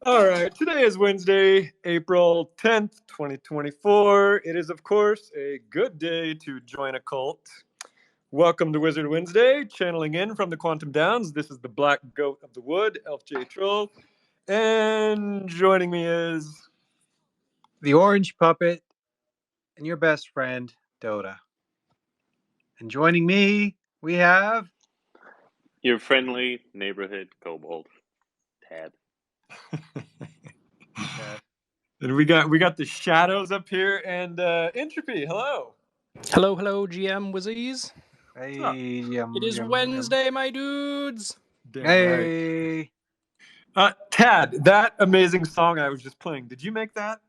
All right, today is Wednesday, April 10th, 2024. It is, of course, a good day to join a cult. Welcome to Wizard Wednesday, channeling in from the Quantum Downs. This is the Black Goat of the Wood, Elf J Trul. And joining me is... the Orange Puppet and your best friend, Dotta. And joining me, we have... your friendly neighborhood kobold, Tad. And we got the shadows up here and Entropy. Hello. Hello, GM Wizzies. Hey, It is Wednesday, my dudes. Damn hey. right. Tad, that amazing song I was just playing, did you make that?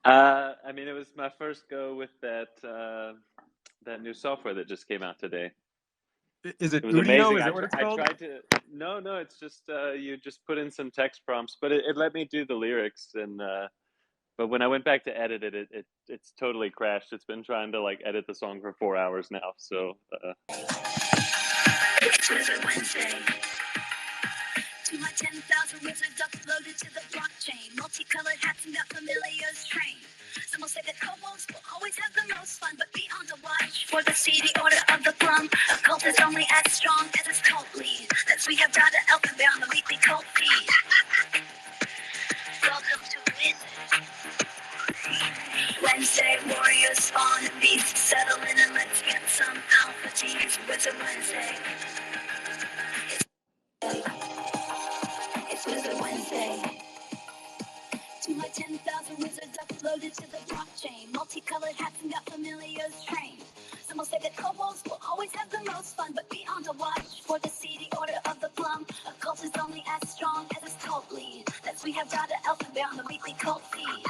I mean, it was my first go with that new software that just came out today. Is it was Udio? amazing. Is that what it's called? I tried to. No, it's just you just put in some text prompts, but it let me do the lyrics, and but when I went back to edit it, it's totally crashed. It's been trying to like edit the song for 4 hours now. So. It's Wizard Wednesday. To my 10,000 wizards uploaded to the blockchain. Multicolored hats and got familiars trained. Some will say that kobolds will always have the most fun, but be on the watch for the seedy order of the plum. A cult is only as strong as its cult lead. That's we have Dotta, Elf, and Bear on the weekly cult feed. Welcome to Wizard Wednesday. Warriors spawn and beasts settle in, and let's get some alpha teams. Wizard Wednesday. It's Wizard Wednesday. To my 10,000 wizards uploaded to the blockchain. Multicolored hats and got familiars trained. Some will say that kobolds will always have the most fun, but be on the watch for the seedy order of the plum. A cult is only as strong as its cult lead. That's we have Dotta, Elf, and Bear on the weekly cult feed.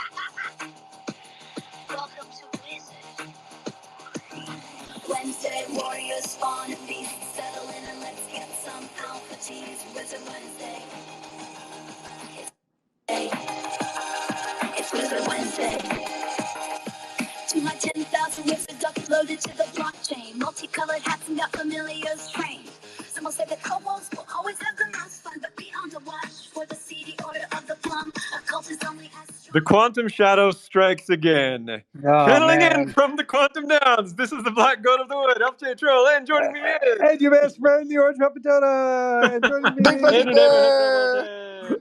Welcome to Wizard Wednesday. Warriors spawn and beasts settle in, and let's get some alpha teams. Wizard Wednesday. It's Wizard Wednesday. To my 10,000 wizards uploaded to the blockchain. Multicolored hats and got familiars trained. Some will say that kobolds will always have the most fun, but be on the watch for the seedy order of the plum. A cult is only as strong. The Quantum Shadow strikes again. Channeling in from the Quantum Downs. This is the Black Goat of the Wood, Elf J Trul, and joining me is... And your best friend, the Orange Puppet, Dotta. And joining me...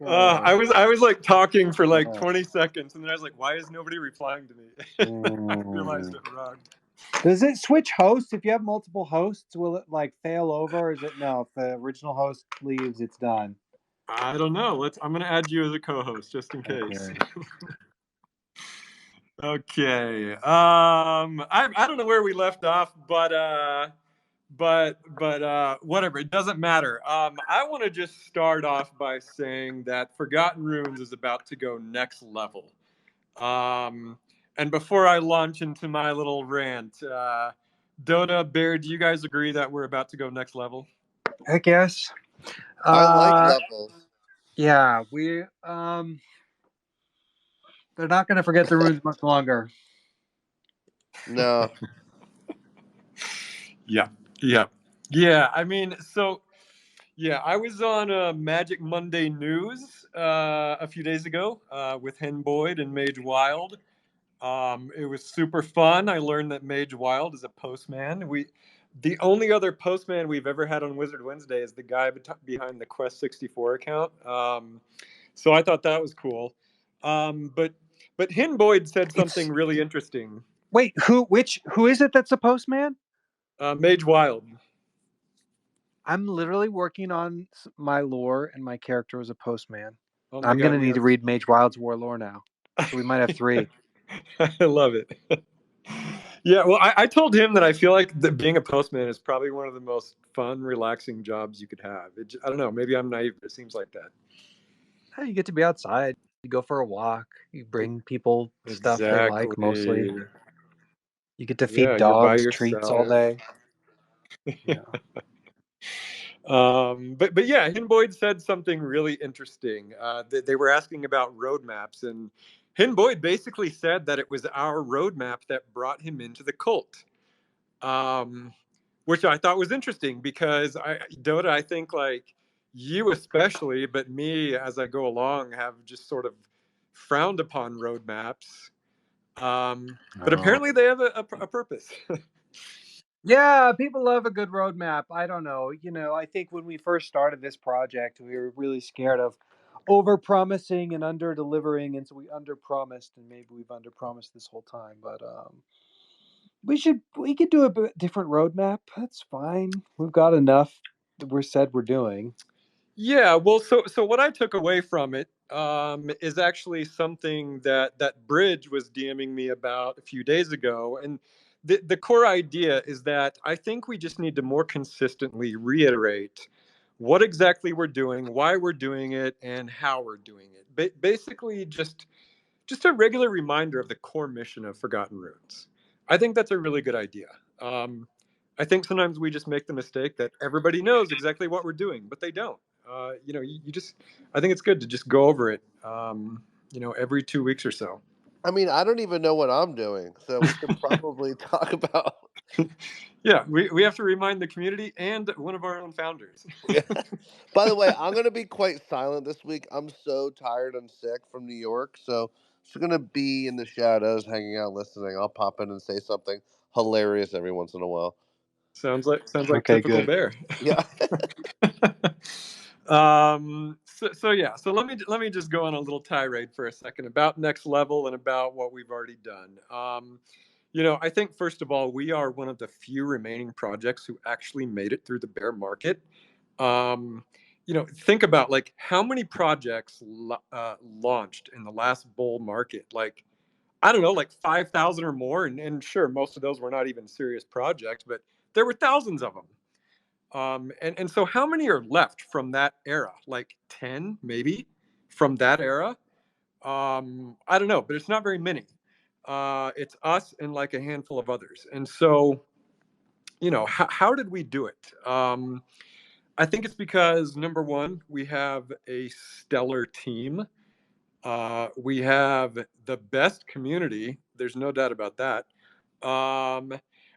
I was like talking for like 20 seconds, and then I was like, why is nobody replying to me? I realized it wrong. Does it switch hosts? If you have multiple hosts, will it like fail over? Or is it no? If the original host leaves, it's done. I don't know. I'm gonna add you as a co-host just in case. Okay. I don't know where we left off, but whatever. It doesn't matter. I want to just start off by saying that Forgotten Runes is about to go next level. And before I launch into my little rant, Dotta, Bear, do you guys agree that we're about to go next level? I guess. I like levels. Yeah, we they're not going to forget the runes much longer. No. Yeah. I mean, so yeah, I was on Magic Monday News a few days ago with Hen Boyd and Mage Wild. It was super fun. I learned that Mage Wild is a postman. The only other postman we've ever had on Wizard Wednesday is the guy behind the Quest 64 account. So I thought that was cool. But Hen Boyd said something really interesting. Wait, who is it that's a postman? Mage Wild. I'm literally working on my lore, and my character was a postman. Oh I'm going to need to read Mage Wild's war lore now. So we might have 3. I love it. Yeah, well, I told him that I feel like being a postman is probably one of the most fun, relaxing jobs you could have. I don't know. Maybe I'm naive, but it seems like that. You get to be outside. You go for a walk. You bring people stuff they like, mostly. You get to feed dogs treats all day. Yeah. But yeah, Hen Boyd said something really interesting. They were asking about roadmaps, and Hen Boyd basically said that it was our roadmap that brought him into the cult, which I thought was interesting because Dotta, I think like you especially, but me as I go along, have just sort of frowned upon roadmaps. But apparently they have a purpose. Yeah, people love a good roadmap. I don't know. I think when we first started this project, we were really scared of over-promising and under-delivering, and so we under-promised, and maybe we've under-promised this whole time. But we could do a bit different roadmap. That's fine. We've got enough that we're doing. Yeah, well, so what I took away from it is actually something that Bridge was DMing me about a few days ago, and the core idea is that I think we just need to more consistently reiterate what exactly we're doing, why we're doing it, and how we're doing it. Basically, just a regular reminder of the core mission of Forgotten Runes. I think that's a really good idea. I think sometimes we just make the mistake that everybody knows exactly what we're doing, but they don't. You just, I think it's good to just go over it, every 2 weeks or so. I mean, I don't even know what I'm doing, so we could probably talk about. Yeah, we have to remind the community and one of our own founders. Yeah. By the way, I'm going to be quite silent this week. I'm so tired and sick from New York, so I'm just going to be in the shadows, hanging out, listening. I'll pop in and say something hilarious every once in a while. Sounds like Okay, typical good. Bear. Yeah. So let me just go on a little tirade for a second about next level and about what we've already done. I think first of all, we are one of the few remaining projects who actually made it through the bear market. Think about like how many projects launched in the last bull market. Like, I don't know, like 5,000 or more, and sure, most of those were not even serious projects, but there were thousands of them. And so how many are left from that era? Like 10, maybe, from that era? I don't know, but it's not very many. It's us and like a handful of others. And so, how did we do it? I think it's because number one, we have a stellar team. We have the best community. There's no doubt about that. Um,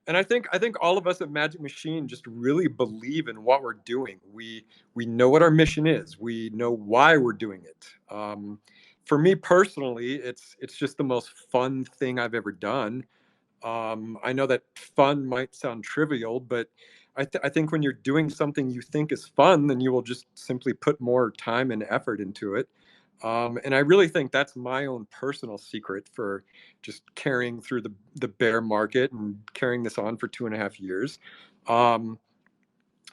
and I think all of us at Magic Machine just really believe in what we're doing. We know what our mission is. We know why we're doing it. For me personally, it's just the most fun thing I've ever done. I know that fun might sound trivial, but I think when you're doing something you think is fun, then you will just simply put more time and effort into it. And I really think that's my own personal secret for just carrying through the bear market and carrying this on for 2.5 years. Um,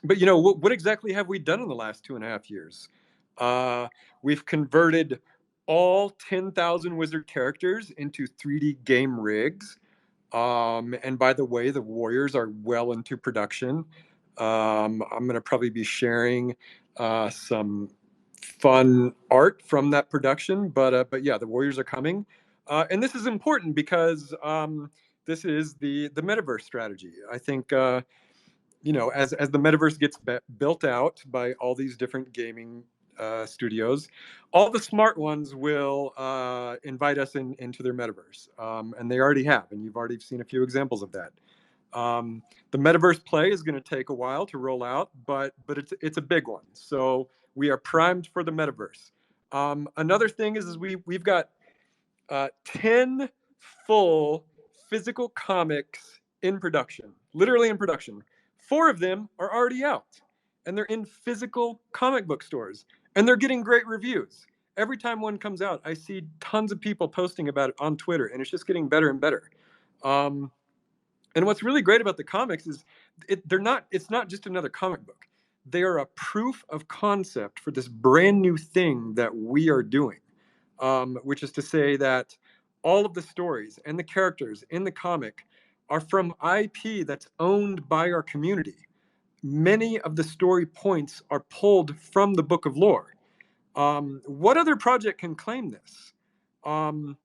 but what exactly have we done in the last 2.5 years? We've converted all 10,000 wizard characters into 3D game rigs. And by the way, the Warriors are well into production. I'm going to probably be sharing some fun art from that production, but yeah, the Warriors are coming, and this is important because this is the metaverse strategy. I think as the metaverse gets built out by all these different gaming studios, all the smart ones will invite us into their metaverse, and they already have, and you've already seen a few examples of that. The metaverse play is going to take a while to roll out, but it's a big one. So we are primed for the metaverse. Another thing is we've got 10 full physical comics in production, literally in production. 4 of them are already out, and they're in physical comic book stores, and they're getting great reviews. Every time one comes out, I see tons of people posting about it on Twitter, and it's just getting better and better. And what's really great about the comics is it's not just another comic book. They are a proof of concept for this brand new thing that we are doing, which is to say that all of the stories and the characters in the comic are from IP that's owned by our community. Many of the story points are pulled from the book of lore. What other project can claim this? And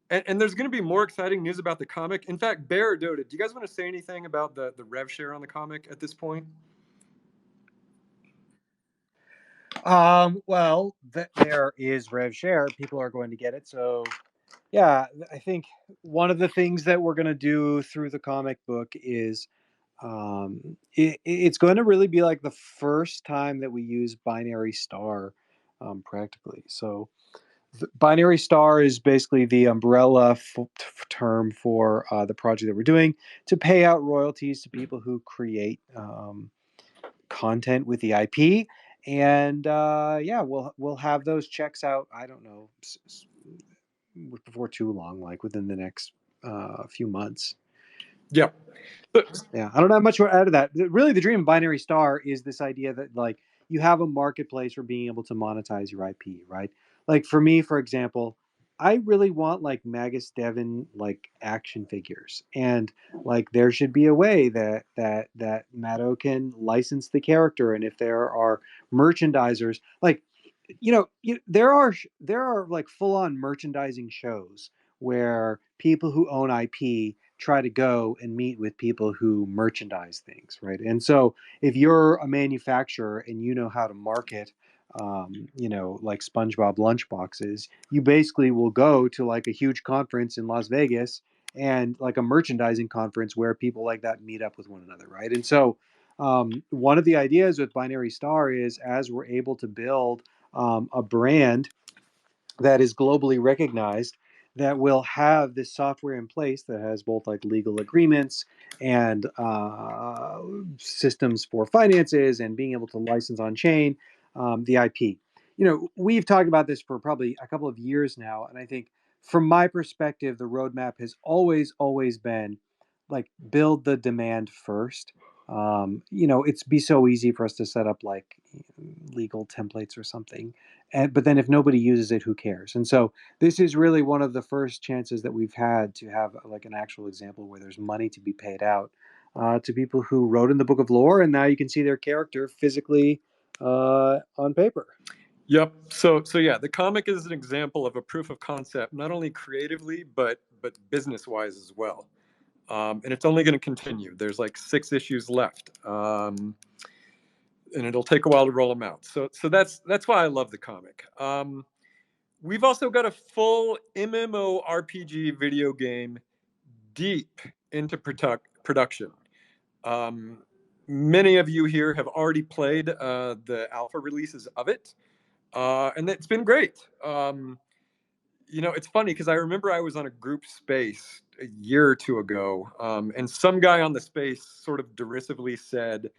there's going to be more exciting news about the comic. In fact, Bear or Dotta, do you guys want to say anything about the rev share on the comic at this point? Well, there is rev share. People are going to get it. So, yeah, I think one of the things that we're going to do through the comic book is It's going to really be like the first time that we use binary star practically. So binary star is basically the umbrella term for the project that we're doing to pay out royalties to people who create content with the IP. And yeah, we'll have those checks out. I don't know, before too long, like within the next few months. Yeah. Yeah, I don't have much more out of that. Really, the dream of binary star is this idea that like you have a marketplace for being able to monetize your IP, right? Like for me, for example, I really want like Magus Devon like action figures, and like there should be a way that Matto can license the character, and if there are merchandisers, like there are like full on merchandising shows where people who own IP try to go and meet with people who merchandise things, right? And so if you're a manufacturer and you know how to market, like SpongeBob lunchboxes, you basically will go to like a huge conference in Las Vegas and like a merchandising conference where people like that meet up with one another, right? And so one of the ideas with Binary Star is as we're able to build a brand that is globally recognized that will have this software in place that has both like legal agreements and systems for finances and being able to license on chain the IP. We've talked about this for probably a couple of years now, and I think from my perspective, the roadmap has always been like build the demand first. It's be so easy for us to set up like legal templates or something, but then if nobody uses it, who cares? And so this is really one of the first chances that we've had to have like an actual example where there's money to be paid out to people who wrote in the book of lore, and now you can see their character physically on paper. Yep. So yeah, the comic is an example of a proof of concept, not only creatively but business wise as well. And it's only going to continue. There's like 6 issues left, and it'll take a while to roll them out. So that's why I love the comic. We've also got a full MMORPG video game deep into production. Many of you here have already played the alpha releases of it, and it's been great. It's funny because I remember I was on a group space a year or two ago, and some guy on the space sort of derisively said,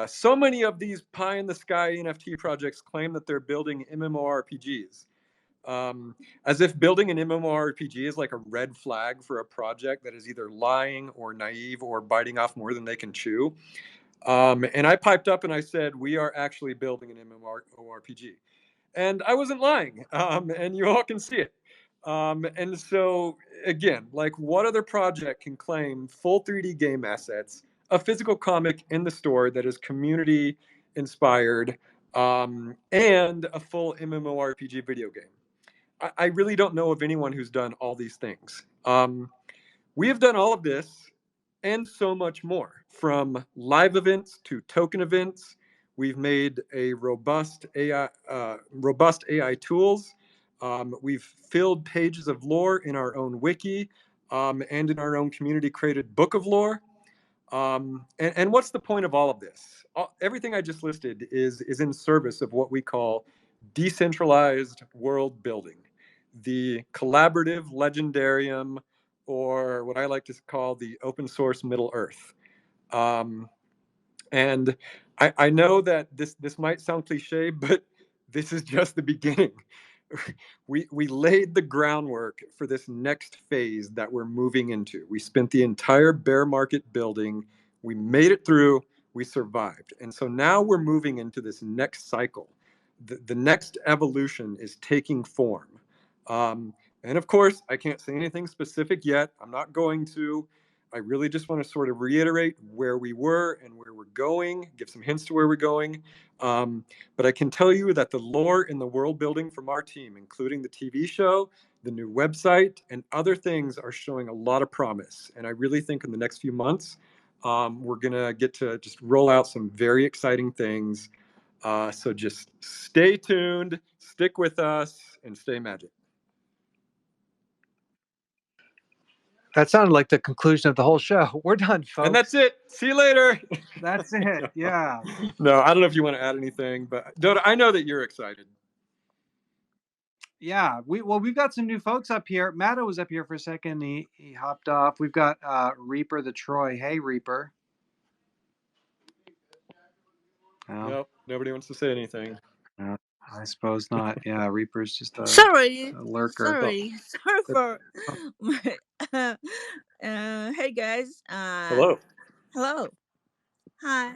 so many of these pie in the sky NFT projects claim that they're building MMORPGs. As if building an MMORPG is like a red flag for a project that is either lying or naive or biting off more than they can chew. And I piped up and I said, we are actually building an MMORPG. And I wasn't lying, and you all can see it. And so, again, like what other project can claim full 3D game assets, a physical comic in the store that is community inspired, and a full MMORPG video game? I really don't know of anyone who's done all these things. We have done all of this and so much more, from live events to token events. We've made a robust AI tools. We've filled pages of lore in our own wiki, and in our own community-created book of lore. And what's the point of all of this? Everything I just listed is in service of what we call decentralized world building, the collaborative legendarium, or what I like to call the open source Middle Earth. And I know that this might sound cliche, but this is just the beginning. We laid the groundwork for this next phase that we're moving into. We spent the entire bear market building. We made it through. We survived. And so now we're moving into this next cycle. The next evolution is taking form. And of course, I can't say anything specific yet. I'm not going to. I really just want to sort of reiterate where we were and where we're going, give some hints to where we're going. But I can tell you that the lore in the world building from our team, including the TV show, the new website, and other things, are showing a lot of promise. And I really think in the next few months, we're going to get to just roll out some very exciting things. So just stay tuned, stick with us, and stay magic. That sounded like the conclusion of the whole show. We're done, folks. And that's it. See you later. That's it. Yeah. No, I don't know if you want to add anything, but Dotta, I know that you're excited. Yeah, we've got some new folks up here. Matto was up here for a second. He hopped off. We've got Reaper the Troy. Hey, Reaper. Oh, Nope, nobody wants to say anything. no, I suppose not. Yeah, Reaper's just a Sorry, lurker. sorry for. Hey guys. Hello. Hello. Hi.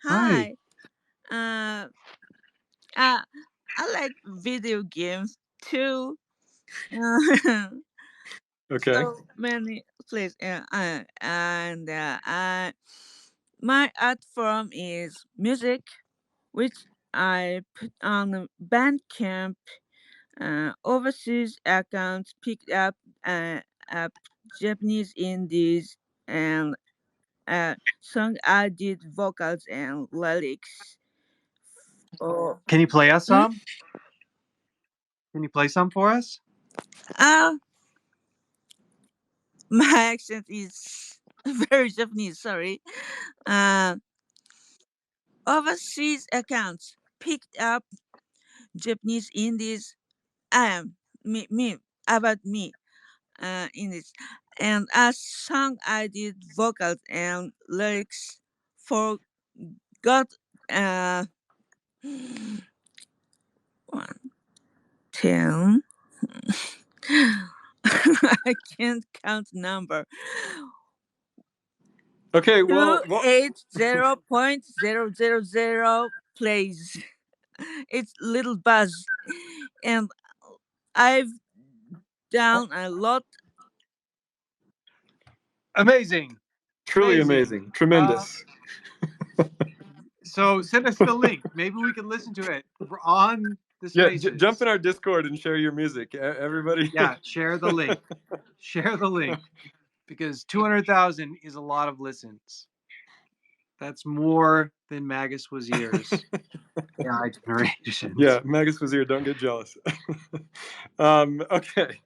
Hi. Hi. I like video games too. Okay. So many places. My art form is music, which I put on Bandcamp. Overseas accounts picked up Japanese indies and song added vocals and lyrics. Oh, Can you play us hmm? some? Can you play some for us? My accent is very Japanese. Sorry. Uh, Overseas accounts picked up Japanese indies. Me about me. In this, and a song I did vocals and lyrics for got uh 1, 10. I can't count number. Okay, well, 280.000 plays. It's little buzz, and I've done a lot. Amazing. truly amazing. Tremendous. So send us the link. Maybe we can listen to it on the Yeah, Spaces. jump in our Discord and share your music. Everybody. Yeah, share the link. Share the link. Because 200,000 is a lot of listens. That's more than Magus was years. AI generations. Yeah, Magus Wazir, don't get jealous. Okay.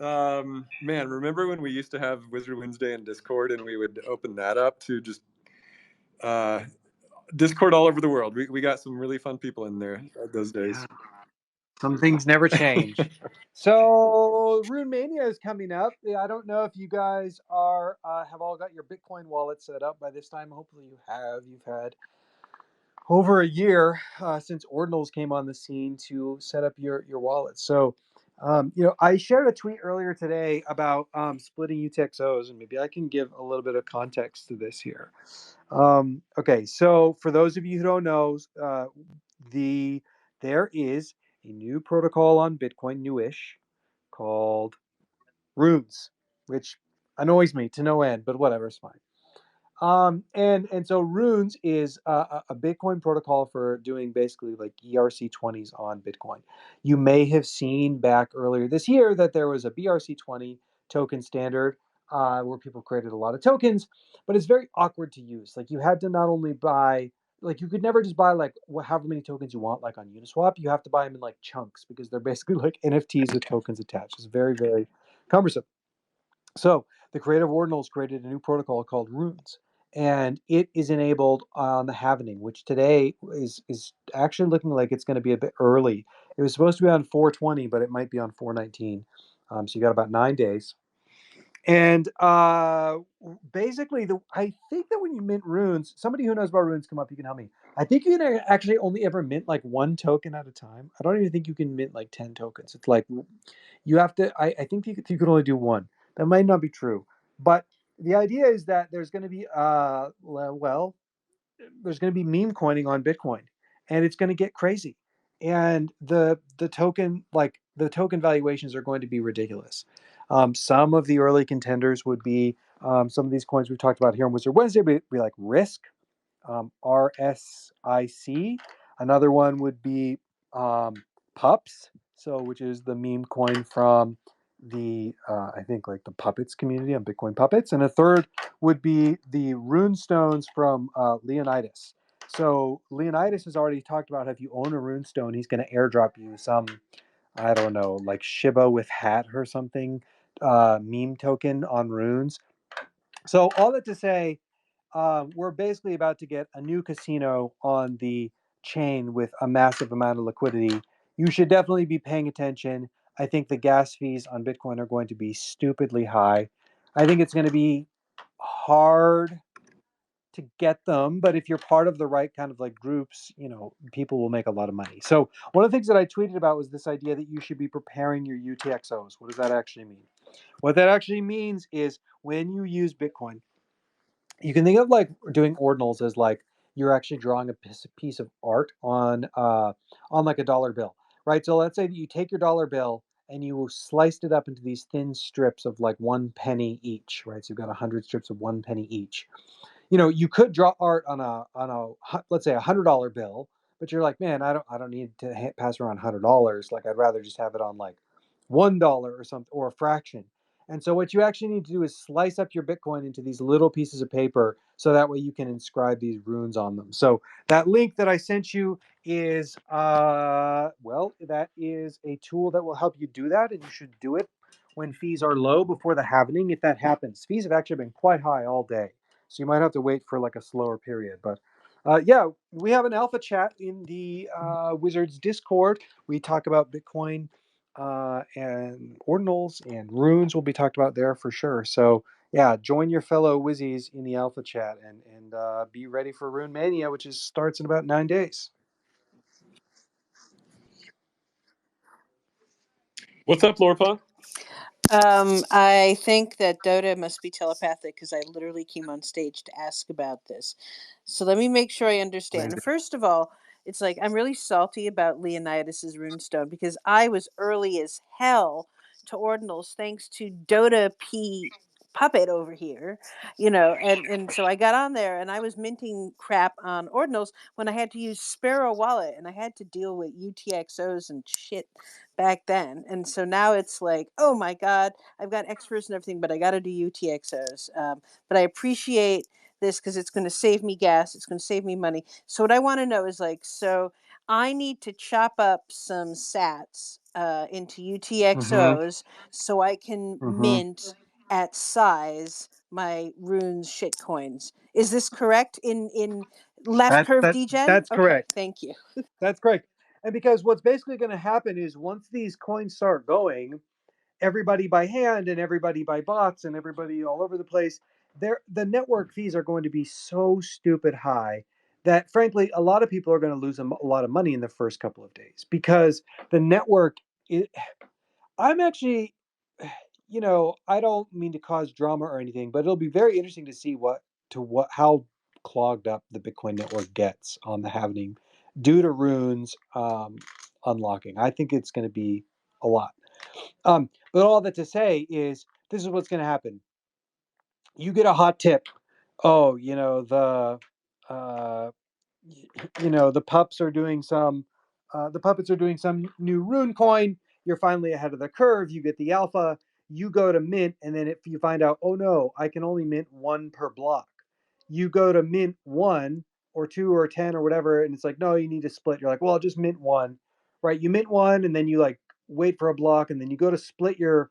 Man, remember when we used to have Wizard Wednesday in Discord and we would open that up to just Discord all over the world? We got some really fun people in there those days. Yeah. Some things never change. So Rune Mania is coming up. I don't know if you guys are have all got your Bitcoin wallet set up by this time. Hopefully you have. You've had over a year since Ordinals came on the scene to set up your wallet. So, I shared a tweet earlier today about splitting UTXOs, and maybe I can give a little bit of context to this here. Okay, so for those of you who don't know, there is a new protocol on Bitcoin, newish, called Runes, which annoys me to no end, but whatever, it's fine. And so Runes is a Bitcoin protocol for doing basically like ERC20s on Bitcoin. You may have seen back earlier this year that there was a BRC20 token standard where people created a lot of tokens, but it's very awkward to use. Like you had to not only buy, like you could never just buy like however many tokens you want, like on Uniswap. You have to buy them in like chunks because they're basically like NFTs with tokens attached. It's very, very cumbersome. So the creator of Ordinals created a new protocol called Runes, and it is enabled on the Halvening, which today is actually looking like it's going to be a bit early. It was supposed to be on 420, but it might be on 419. So you got about 9 days. And basically, I think that when you mint runes, somebody who knows about runes, come up. You can help me. I think you can actually only ever mint like one token at a time. I don't even think you can mint like 10 tokens. It's like you have to. I think you could only do one. That might not be true, but the idea is that there's going to be there's going to be meme coining on Bitcoin, and it's going to get crazy. And the token valuations are going to be ridiculous. Some of the early contenders would be some of these coins we've talked about here on Wizard Wednesday. Would be like Risk, RSIC. Another one would be Pups, which is the meme coin from the I think like the Puppets community on Bitcoin Puppets, and a third would be the Rune Stones from Leonidas. So Leonidas has already talked about how if you own a Rune Stone, he's going to airdrop you some, I don't know, like Shiba with hat or something meme token on runes. So all that to say, we're basically about to get a new casino on the chain with a massive amount of liquidity. You should definitely be paying attention. I think the gas fees on Bitcoin are going to be stupidly high. I think it's going to be hard to get them, but if you're part of the right kind of like groups, people will make a lot of money. So one of the things that I tweeted about was this idea that you should be preparing your UTXOs. What does that actually mean? What that actually means is when you use Bitcoin, you can think of like doing ordinals as like you're actually drawing a piece of art on like a dollar bill, right? So let's say that you take your dollar bill and you sliced it up into these thin strips of like 1 penny each, right? So you've got 100 strips of 1 penny each. You could draw art on a let's say $100 bill, but you're like, man, I don't need to pass around $100. Like I'd rather just have it on like $1 or something or a fraction. And so what you actually need to do is slice up your Bitcoin into these little pieces of paper so that way you can inscribe these runes on them. So that link that I sent you is that is a tool that will help you do that, and you should do it when fees are low before the halvening if that happens. Fees have actually been quite high all day. So you might have to wait for like a slower period. But yeah, we have an alpha chat in the Wizards Discord. We talk about Bitcoin and ordinals and runes will be talked about there for sure. So yeah, join your fellow Wizzies in the alpha chat and be ready for Rune Mania, which starts in about 9 days. What's up, Lorpa? I think that Dotta must be telepathic because I literally came on stage to ask about this. So let me make sure I understand. First of all, it's like I'm really salty about Leonidas's runestone because I was early as hell to ordinals thanks to Dotta P puppet over here, and so I got on there and I was minting crap on ordinals when I had to use Sparrow Wallet and I had to deal with UTXOs and shit back then. And so now it's like, oh my God, I've got experts and everything, but I got to do UTXOs. But I appreciate this because it's going to save me gas. It's going to save me money. So what I want to know is like, so I need to chop up some sats into UTXOs so I can mint at size my runes shitcoins. Is this correct in left curve degen? That's correct. Okay, thank you. That's correct. And because what's basically going to happen is once these coins start going, everybody by hand and everybody by bots and everybody all over the place, the network fees are going to be so stupid high that frankly a lot of people are going to lose a lot of money in the first couple of days because the network I'm actually I don't mean to cause drama or anything, but it'll be very interesting to see how clogged up the Bitcoin network gets on the halvening due to runes unlocking. I think it's going to be a lot. But all that to say is this is what's going to happen. You get a hot tip. Oh, uh, the puppets are doing some new rune coin. You're finally ahead of the curve. You get the alpha. You go to mint, and then if you find out, oh no, I can only mint one per block. You go to mint 1 or 2 or 10 or whatever, and it's like, no, you need to split. You're like, well, I'll just mint 1, right? You mint 1, and then you like wait for a block, and then you go to split your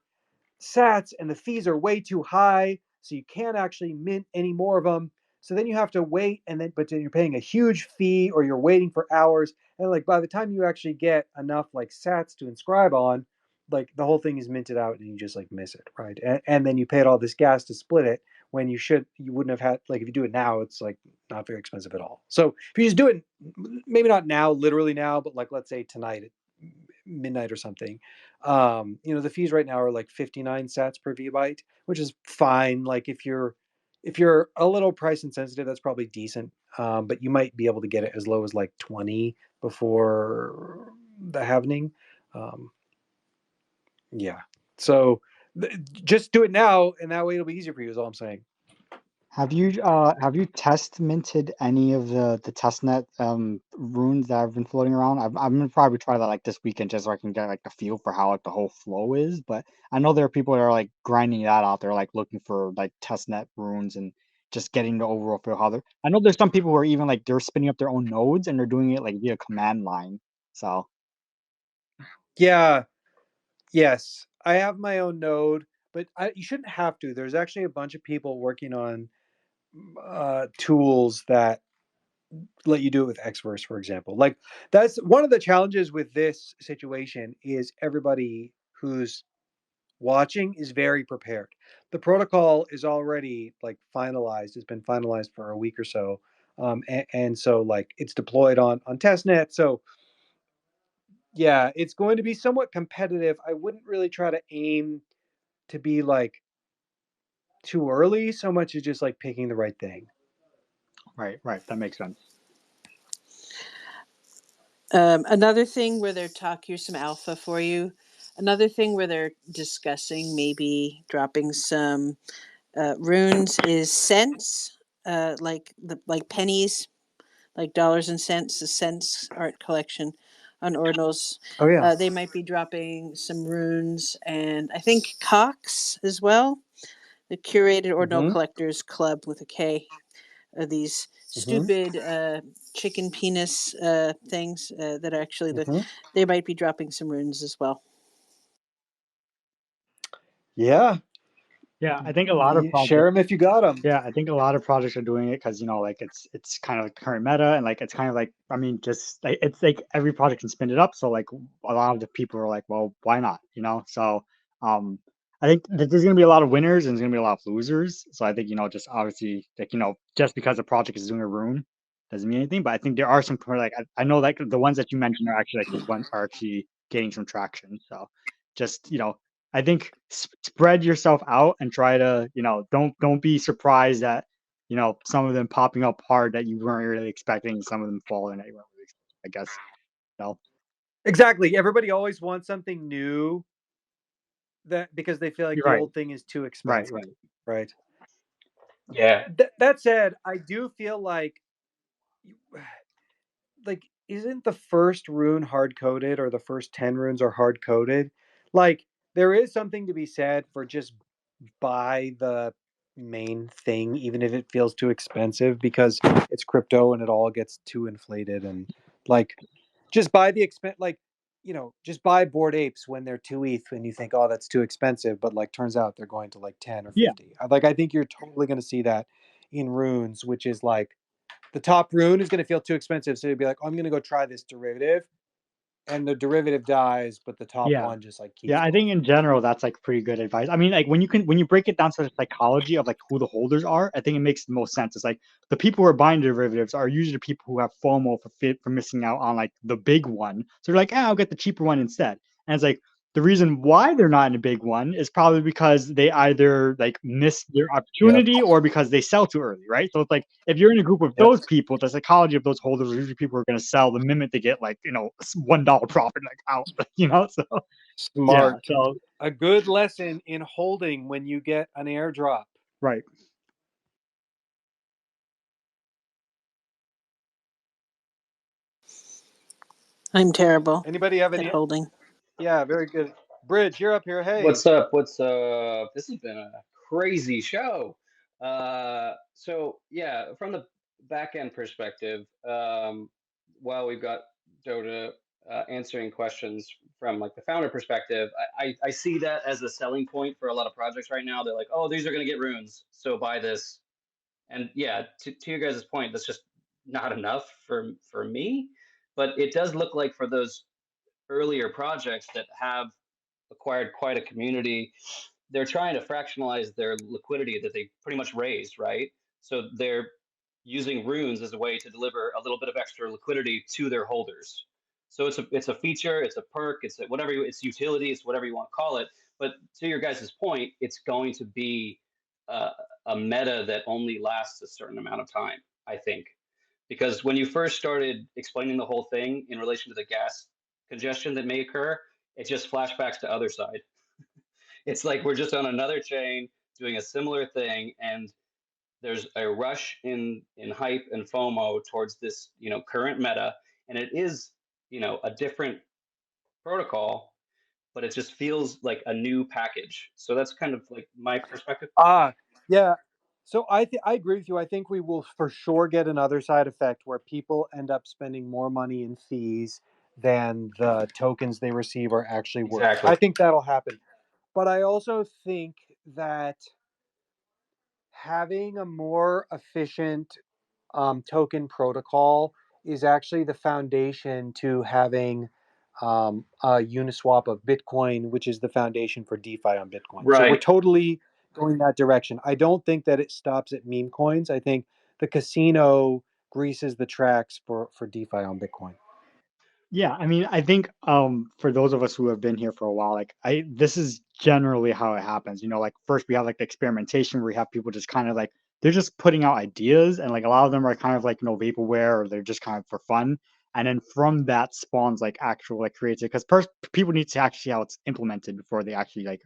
sats and the fees are way too high, so you can't actually mint any more of them. So then you have to wait, but then you're paying a huge fee or you're waiting for hours. And like by the time you actually get enough like sats to inscribe on, like the whole thing is minted out and you just like miss it, right? And then you paid all this gas to split it when you wouldn't have had, like if you do it now, it's like not very expensive at all. So if you just do it, maybe not now, literally now, but like let's say tonight at midnight or something, the fees right now are like 59 sats per vbyte, which is fine. Like if you're a little price insensitive, that's probably decent. But you might be able to get it as low as like 20 before the halvening. Yeah. So just do it now, and that way it'll be easier for you. Is all I'm saying. Have you test minted any of the testnet runes that have been floating around? I'm gonna probably try that like this weekend just so I can get like the feel for how like the whole flow is. But I know there are people that are like grinding that out. They're like looking for like testnet runes and just getting the overall feel how they're. I know there's some people who are even like they're spinning up their own nodes and they're doing it like via command line. So yeah, yes, I have my own node. but you shouldn't have to. There's actually a bunch of people working on tools that let you do it with Xverse, for example. Like that's one of the challenges with this situation is everybody who's watching is very prepared. The protocol is already like finalized. It's been finalized for a week or so, and so like it's deployed on testnet. So yeah, it's going to be somewhat competitive. I wouldn't really try to aim to be like too early so much as just like picking the right thing. Right, that makes sense. Another thing where here's some alpha for you. Another thing where they're discussing maybe dropping some runes is cents, like pennies, like dollars and cents, the cents art collection on Ordinals. Oh yeah. They might be dropping some runes, and I think Cox as well, the curated Ordinal Collectors Club with a K. These stupid chicken penis things that are actually they might be dropping some runes as well. Yeah. Yeah, I think a lot of projects share them if you got them. Yeah, I think a lot of projects are doing it because like it's kind of like current meta, and like it's kind of like just like it's like every project can spin it up. So like a lot of the people are like, well, why not? So I think that there's gonna be a lot of winners and there's gonna be a lot of losers. So I think just obviously like just because a project is doing a rune doesn't mean anything. But I think there are some like I know like the ones that you mentioned are actually like the ones are actually gaining some traction. So just I think spread yourself out and try to, don't be surprised that, some of them popping up hard that you weren't really expecting, some of them falling that you weren't really expecting, I guess. Exactly. Everybody always wants something new that because they feel like You're the right. old thing is too expensive. Right. Yeah. That said, I do feel like isn't the first rune hard coded or the first 10 runes are hard coded? Like there is something to be said for just buy the main thing even if it feels too expensive because it's crypto and it all gets too inflated, and like just buy the expense, like just buy Bored Apes when they're 2 ETH and you think, oh, that's too expensive, but like turns out they're going to like 10 or 50. Yeah. Like I think you're totally going to see that in runes, which is like the top rune is going to feel too expensive, so you'd be like, oh, I'm going to go try this derivative, and the derivative dies, but the top one just like keeps Yeah, I going. think in general that's like pretty good advice. I mean, like when you break it down to the psychology of like who the holders are, I think it makes the most sense. It's like the people who are buying derivatives are usually the people who have FOMO for missing out on like the big one. So they're like, I'll get the cheaper one instead. And it's like the reason why they're not in a big one is probably because they either like miss their opportunity or because they sell too early, right? So it's like if you're in a group of those people, the psychology of those holders are usually people who are going to sell the minute they get like $1 profit like out, So Smart. Yeah, so A good lesson in holding when you get an airdrop. Right. I'm terrible. Anybody have any at holding? Yeah, very good. Bridge, you're up here. Hey. What's up? What's up? This has been a crazy show. So yeah, from the back end perspective, while we've got Dotta answering questions from like the founder perspective, I see that as a selling point for a lot of projects right now. They're like, oh, these are going to get runes, so buy this. And yeah, to your guys' point, that's just not enough for me. But it does look like for those earlier projects that have acquired quite a community, they're trying to fractionalize their liquidity that they pretty much raised, right? So they're using runes as a way to deliver a little bit of extra liquidity to their holders. So it's a feature, it's a perk, it's it's utility, it's whatever you want to call it. But to your guys' point, it's going to be a meta that only lasts a certain amount of time, I think. Because when you first started explaining the whole thing in relation to the gas congestion that may occur, it just flashbacks to other side. It's like we're just on another chain doing a similar thing, and there's a rush in hype and FOMO towards this, current meta, and it is, a different protocol, but it just feels like a new package. So that's kind of like my perspective. Yeah. So I agree with you. I think we will for sure get another side effect where people end up spending more money in fees than the tokens they receive are actually worth. Exactly. I think that'll happen. But I also think that having a more efficient token protocol is actually the foundation to having a Uniswap of Bitcoin, which is the foundation for DeFi on Bitcoin. So we're Right. totally going that direction. I don't think that it stops at meme coins. I think the casino greases the tracks for DeFi on Bitcoin. Yeah, I mean, I think for those of us who have been here for a while, like this is generally how it happens. You know, like first we have like the experimentation where we have people just kind of like they're just putting out ideas, and like a lot of them are kind of like vaporware, or they're just kind of for fun. And then from that spawns like actual like creative, because first people need to actually see how it's implemented before they actually like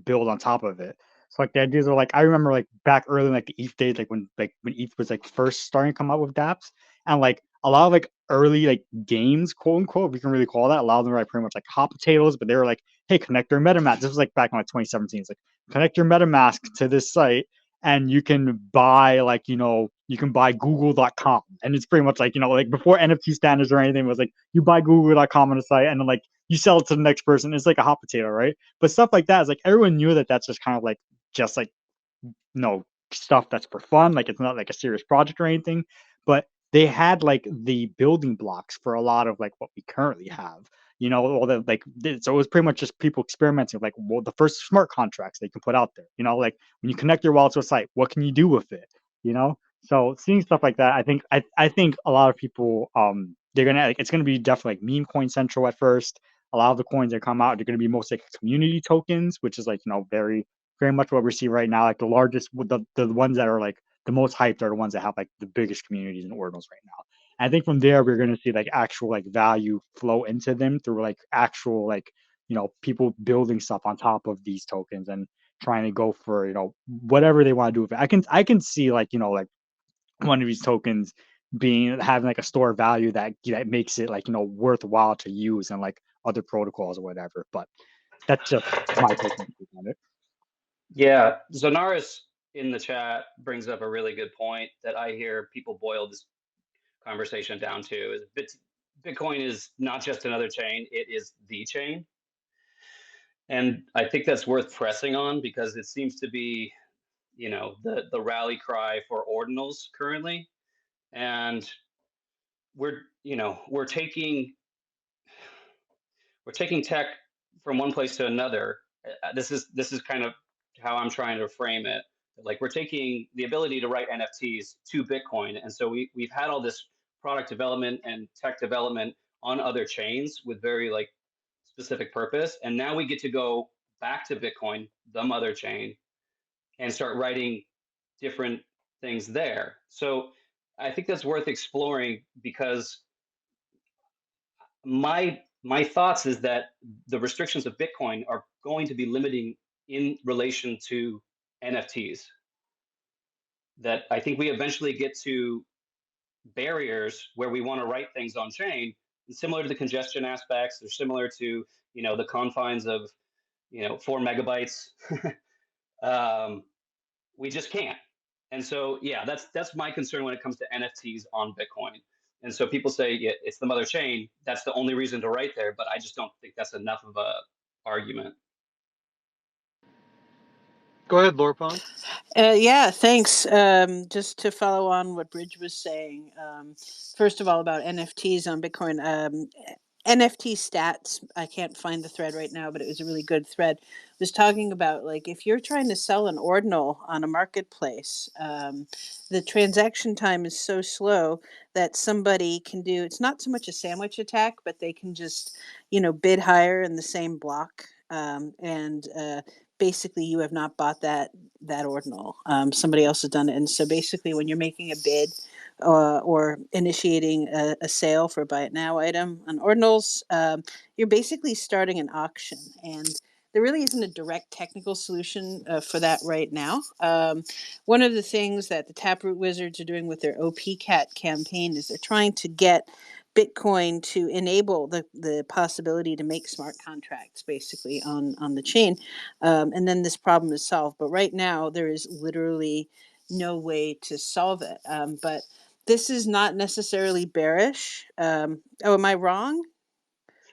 build on top of it. So like the ideas are like I remember like back early in, like the ETH days, like when ETH was like first starting to come out with dApps, and like a lot of like early like games, quote unquote, if we can really call that. A lot of them were like pretty much like hot potatoes, but they were like, hey, connect your MetaMask. This was like back in like 2017. It's like connect your MetaMask to this site and you can buy like, you can buy google.com. And it's pretty much like, like before NFT standards or anything, it was like you buy google.com on the site and then like you sell it to the next person. It's like a hot potato, right? But stuff like that is like everyone knew that that's just like stuff that's for fun. Like it's not like a serious project or anything. But they had like the building blocks for a lot of like what we currently have. All the like so it was pretty much just people experimenting with like the first smart contracts they can put out there. Like when you connect your wallet to a site, what can you do with it? So seeing stuff like that, I think a lot of people they're gonna like it's gonna be definitely like meme coin central at first. A lot of the coins that come out, they're gonna be mostly like community tokens, which is like very much what we see right now. Like the largest, the ones that are like the most hyped are the ones that have like the biggest communities and ordinals right now. And I think from there we're going to see like actual like value flow into them through like actual like people building stuff on top of these tokens and trying to go for whatever they want to do with it. I can see like like one of these tokens having like a store value that makes it like worthwhile to use and like other protocols or whatever. But that's just my personal take on it. Yeah, Zonaris in the chat brings up a really good point that I hear people boil this conversation down to is Bitcoin is not just another chain, it is the chain. And I think that's worth pressing on because it seems to be, the rally cry for ordinals currently. And we're taking tech from one place to another. This is kind of how I'm trying to frame it. Like we're taking the ability to write NFTs to Bitcoin, and so we've had all this product development and tech development on other chains with very like specific purpose, and now we get to go back to Bitcoin, the mother chain, and start writing different things there. So I think that's worth exploring because my thoughts is that the restrictions of Bitcoin are going to be limiting in relation to NFTs. That I think we eventually get to barriers where we want to write things on chain, similar to the congestion aspects, or similar to the confines of 4 MB. We just can't. And so yeah, that's my concern when it comes to NFTs on Bitcoin. And so people say, yeah, it's the mother chain. That's the only reason to write there, but I just don't think that's enough of a argument. Go ahead, Lorpon. Yeah, thanks. Just to follow on what Bridge was saying, first of all, about NFTs on Bitcoin. NFT stats, I can't find the thread right now, but it was a really good thread. It was talking about like if you're trying to sell an ordinal on a marketplace, the transaction time is so slow that somebody can do, it's not so much a sandwich attack, but they can just, bid higher in the same block. And basically you have not bought that ordinal. Somebody else has done it. And so basically when you're making a bid, or initiating a sale for a buy it now item on ordinals, you're basically starting an auction. And there really isn't a direct technical solution for that right now. One of the things that the Taproot Wizards are doing with their OPCAT campaign is they're trying to get Bitcoin to enable the possibility to make smart contracts basically on the chain. And then this problem is solved. But right now, there is literally no way to solve it. But this is not necessarily bearish. Oh, am I wrong?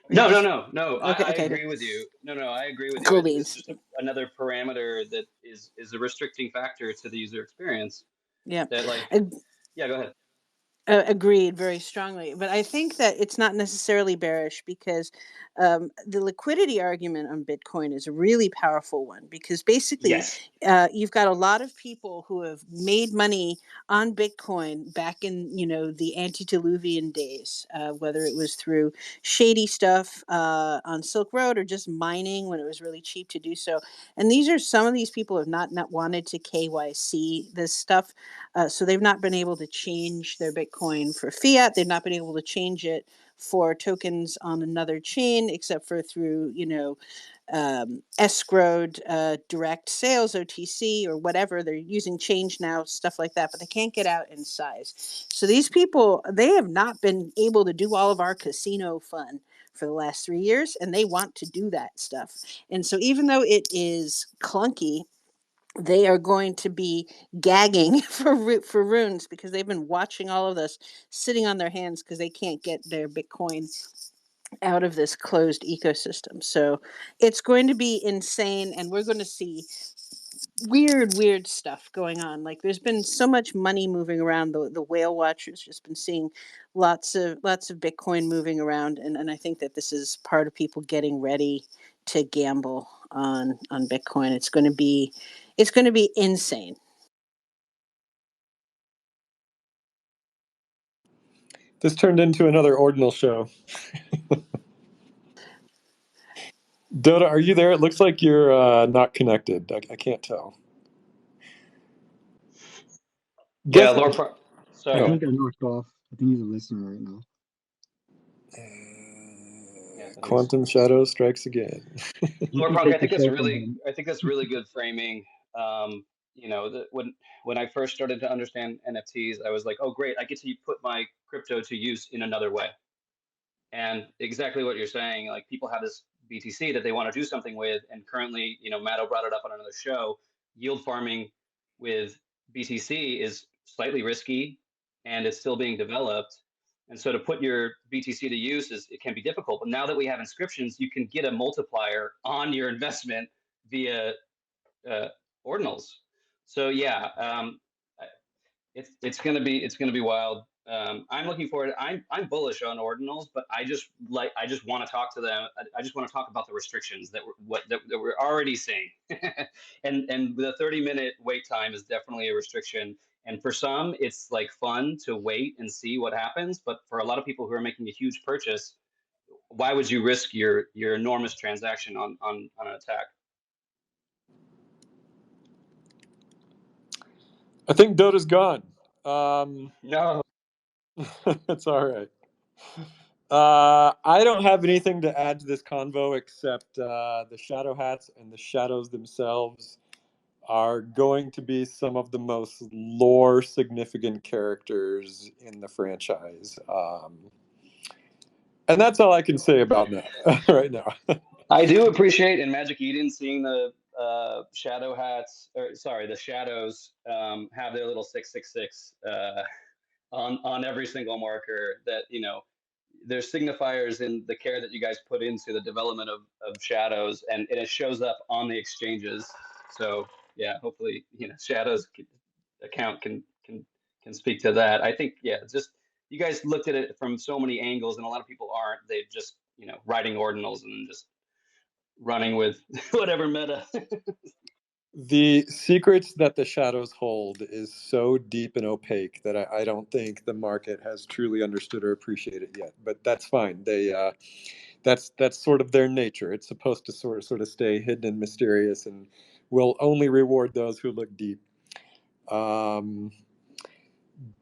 No, just- no, no, no. Okay, I okay. agree with you. No, no, I agree with you. Cool It's beans. just another parameter that is a restricting factor to the user experience. Yeah. That like, yeah, go ahead. Agreed very strongly. But I think that it's not necessarily bearish because the liquidity argument on Bitcoin is a really powerful one because basically Yes. you've got a lot of people who have made money on Bitcoin back in, the antediluvian days, whether it was through shady stuff on Silk Road or just mining when it was really cheap to do so. And some of these people have not wanted to KYC this stuff. So they've not been able to change their Bitcoin for fiat. They've not been able to change it for tokens on another chain, except for through, escrowed direct sales, OTC or whatever. They're using change now, stuff like that, but they can't get out in size. So these people, they have not been able to do all of our casino fun for the last 3 years, and they want to do that stuff. And so even though it is clunky, they are going to be gagging for runes because they've been watching all of this sitting on their hands because they can't get their Bitcoin out of this closed ecosystem. So it's going to be insane, and we're going to see weird stuff going on. Like there's been so much money moving around. The whale watchers just been seeing lots of Bitcoin moving around, and I think that this is part of people getting ready to gamble on Bitcoin. It's going to be insane. This turned into another ordinal show. Dotta, are you there? It looks like you're not connected. I can't tell. Yeah, Guess. Sorry, I go Oh. ahead. think I knocked off. I think he's listening right now. Yeah, I think Quantum Shadow strikes again. You Lord can Pronk, take the show from him. I think that's really good framing. When I first started to understand NFTs, I was like, oh great, I get to put my crypto to use in another way. And exactly what you're saying, like people have this BTC that they want to do something with, and currently, Matto brought it up on another show. Yield farming with BTC is slightly risky, and it's still being developed. And so to put your BTC to use it can be difficult. But now that we have inscriptions, you can get a multiplier on your investment via ordinals. So yeah, it's gonna be wild. I'm looking forward. I'm bullish on ordinals, but I just want to talk to them. I just want to talk about the restrictions that we're already seeing, and the 30-minute wait time is definitely a restriction. And for some, it's like fun to wait and see what happens. But for a lot of people who are making a huge purchase, why would you risk your enormous transaction on an attack? I think Dota's gone. No. It's all right. I don't have anything to add to this convo except the shadow hats and the shadows themselves are going to be some of the most lore significant characters in the franchise. And that's all I can say about that right now. I do appreciate in Magic Eden seeing the shadow hats, or sorry, the shadows have their little 666 on every single marker. That there's signifiers in the care that you guys put into the development of shadows, and it shows up on the exchanges. So yeah, hopefully shadows account can speak to that. I think just you guys looked at it from so many angles, and a lot of people aren't. They just writing ordinals and just running with whatever meta. The secrets that the shadows hold is so deep and opaque that I don't think the market has truly understood or appreciated it yet. But that's fine. That's sort of their nature. It's supposed to sort of stay hidden and mysterious, and will only reward those who look deep.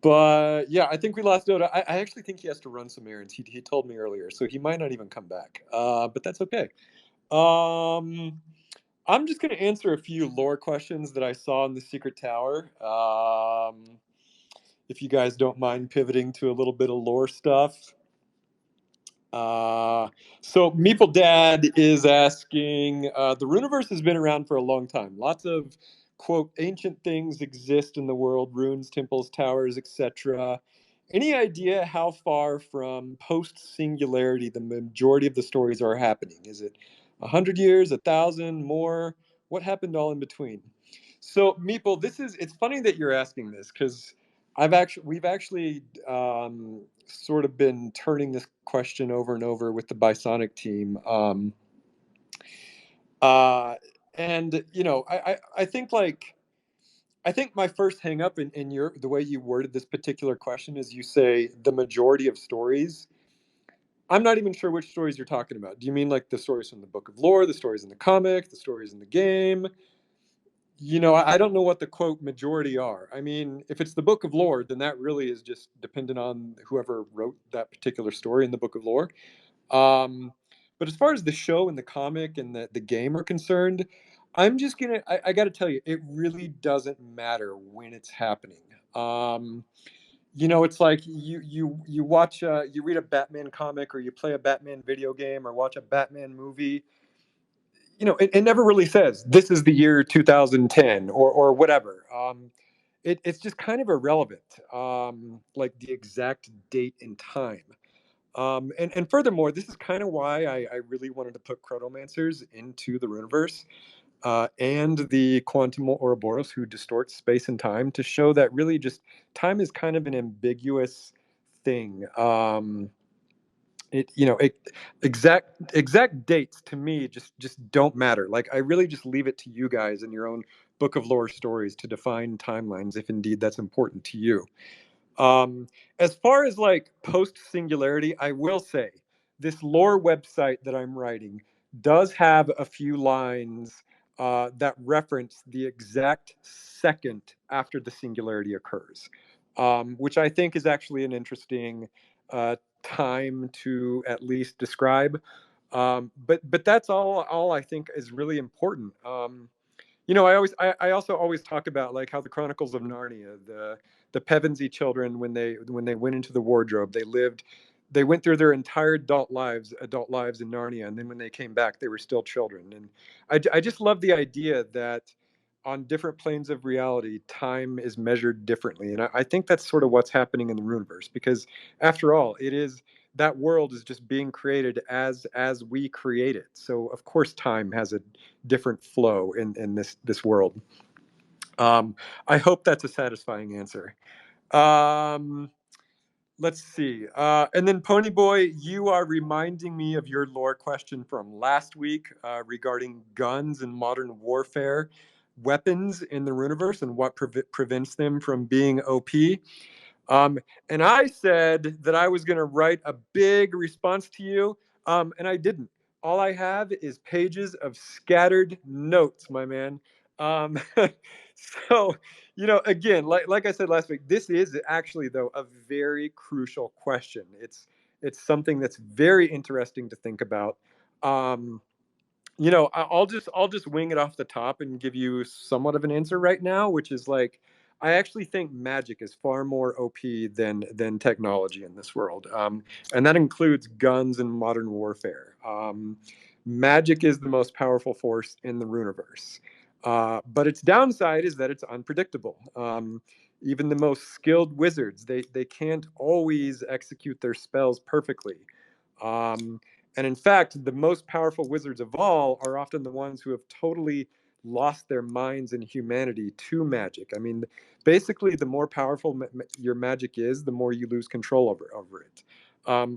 But yeah, I think we lost Dota. I actually think he has to run some errands. He told me earlier, so he might not even come back. But that's okay. I'm just going to answer a few lore questions that I saw in the Secret Tower. If you guys don't mind pivoting to a little bit of lore stuff. So Meeple Dad is asking, the Runeverse has been around for a long time. Lots of, quote, ancient things exist in the world, runes, temples, towers, etc. Any idea how far from post-singularity the majority of the stories are happening? Is it 100 years, 1,000, more? What happened all in between? So, Meeple, it's funny that you're asking this because we've actually sort of been turning this question over and over with the Bisonic team. Uh, and, I think like, I think my first hang up in the way you worded this particular question is you say the majority of stories. I'm not even sure which stories you're talking about. Do you mean like the stories from the Book of Lore, the stories in the comic, the stories in the game? I don't know what the quote majority are. I mean, if it's the Book of Lore, then that really is just dependent on whoever wrote that particular story in the Book of Lore. Um, but as far as the show and the comic and the game are concerned, I got to tell you, it really doesn't matter when it's happening. Um, it's like you watch you read a Batman comic or you play a Batman video game or watch a Batman movie. It never really says this is the year 2010 or whatever. It's just kind of irrelevant, like the exact date and time. And furthermore, this is kind of why I really wanted to put Chronomancers into the Runeverse and the Quantum Ouroboros, who distorts space and time, to show that really just time is kind of an ambiguous thing. It you know it, exact dates to me just don't matter. Like I really just leave it to you guys in your own Book of Lore stories to define timelines, if indeed that's important to you. As far as like post singularity, I will say this lore website that I'm writing does have a few lines that reference the exact second after the singularity occurs, which I think is actually an interesting time to at least describe. But that's all I think is really important. I also always talk about like how the Chronicles of Narnia, the Pevensey children, when they went into the wardrobe, they went through their entire adult lives in Narnia, and then when they came back, they were still children. And I just love the idea that on different planes of reality, time is measured differently, and I think that's sort of what's happening in the Runeverse, because after all, it is that world is just being created as we create it. So of course, time has a different flow in this world. I hope that's a satisfying answer. Um, let's see. And then Ponyboy, you are reminding me of your lore question from last week regarding guns and modern warfare weapons in the Runeverse and what prevents them from being OP. And I said that I was going to write a big response to you, and I didn't. All I have is pages of scattered notes, my man. Um, so, again, like I said last week, this is actually though a very crucial question. It's something that's very interesting to think about. Um, I'll just wing it off the top and give you somewhat of an answer right now, which is like I actually think magic is far more OP than technology in this world, and that includes guns and modern warfare. Magic is the most powerful force in the Runeverse, but its downside is that it's unpredictable. Even the most skilled wizards, they can't always execute their spells perfectly. Um, and in fact, the most powerful wizards of all are often the ones who have totally lost their minds and humanity to magic. I mean, basically, the more powerful your magic is, the more you lose control over it,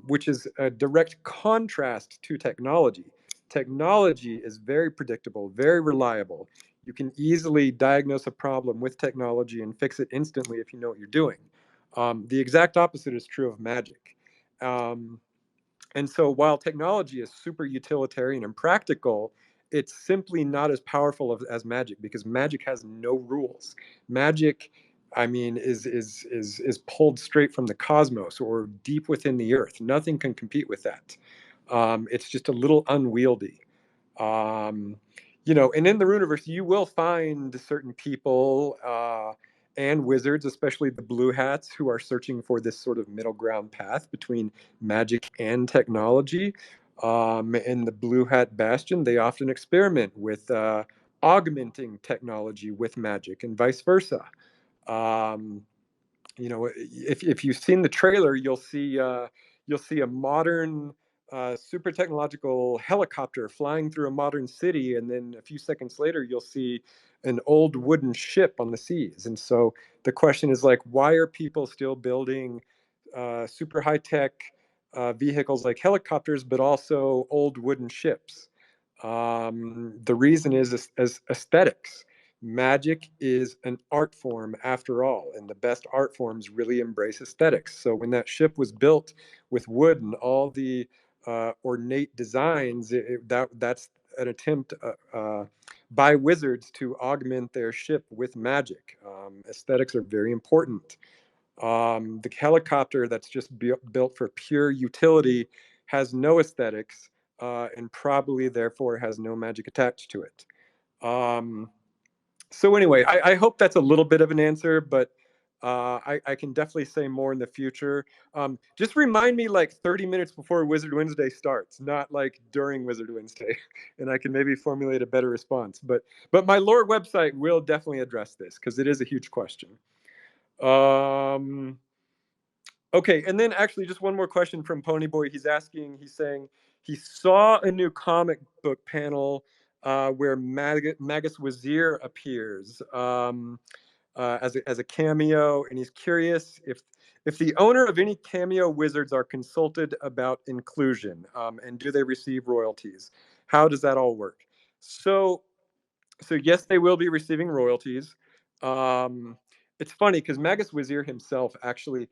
which is a direct contrast to technology. Technology is very predictable, very reliable. You can easily diagnose a problem with technology and fix it instantly if you know what you're doing. The exact opposite is true of magic. Um, and so while technology is super utilitarian and practical, it's simply not as powerful as magic, because magic has no rules. Magic, I mean, is pulled straight from the cosmos or deep within the earth. Nothing can compete with that. It's just a little unwieldy. Um, and in the Universe, you will find certain people and wizards, especially the blue hats, who are searching for this sort of middle ground path between magic and technology. In the Blue Hat Bastion, they often experiment with augmenting technology with magic and vice versa. Um, if you've seen the trailer, you'll see a modern super technological helicopter flying through a modern city, and then a few seconds later you'll see an old wooden ship on the seas. And so the question is like, why are people still building super high tech vehicles like helicopters, but also old wooden ships? The reason is as aesthetics. Magic is an art form after all, and the best art forms really embrace aesthetics. So when that ship was built with wood and all the ornate designs, that's an attempt by wizards to augment their ship with magic. Aesthetics are very important. The helicopter that's just built for pure utility has no aesthetics, and probably therefore has no magic attached to it. So anyway, I hope that's a little bit of an answer, but I can definitely say more in the future. Just remind me like 30 minutes before Wizard Wednesday starts, not like during Wizard Wednesday, and I can maybe formulate a better response. But my lore website will definitely address this because it is a huge question. Okay, and then actually just one more question from Ponyboy. He's saying he saw a new comic book panel where Magus Wazir appears as a cameo, and he's curious if the owner of any cameo wizards are consulted about inclusion, and do they receive royalties? How does that all work? So yes, they will be receiving royalties. Um, it's funny because Magus Wazir himself actually,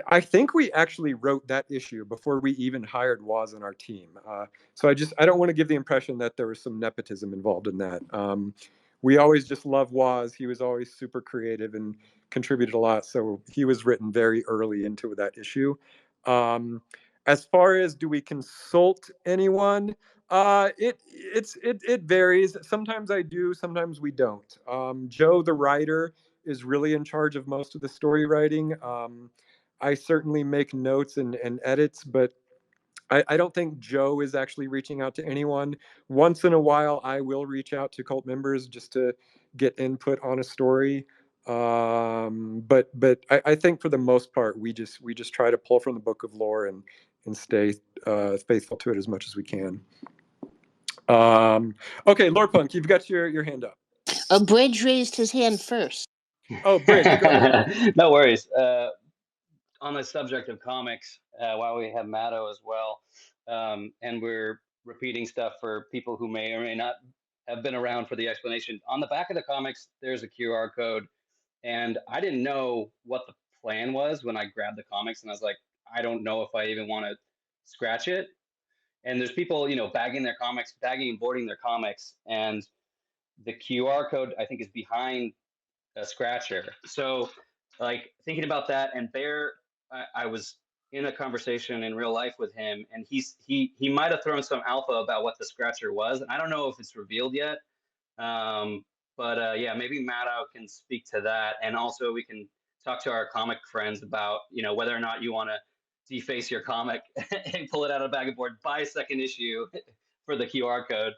I think we actually wrote that issue before we even hired Waz on our team. So I don't want to give the impression that there was some nepotism involved in that. We always just love Waz. He was always super creative and contributed a lot. So he was written very early into that issue. As far as do we consult anyone? It varies. Sometimes I do, sometimes we don't. Joe, the writer, is really in charge of most of the story writing. I certainly make notes and edits, but I don't think Joe is actually reaching out to anyone. Once in a while, I will reach out to cult members just to get input on a story. But I think for the most part, we just try to pull from the book of lore and stay faithful to it as much as we can. Okay, Lord Punk, you've got your hand up. Bridge raised his hand first. Oh, Bridge, go ahead. No worries. On the subject of comics, while we have Matto as well, and we're repeating stuff for people who may or may not have been around for the explanation. On the back of the comics, there's a QR code, and I didn't know what the plan was when I grabbed the comics, and I was like, I don't know if I even want to scratch it. And there's people, bagging and boarding their comics, and the QR code I think is behind a scratcher. So, like thinking about that, and I was in a conversation in real life with him, and he might have thrown some alpha about what the scratcher was, and I don't know if it's revealed yet. But yeah, maybe Matto can speak to that, and also we can talk to our comic friends about whether or not you want to deface your comic and pull it out of the bag of board, buy a second issue for the QR code.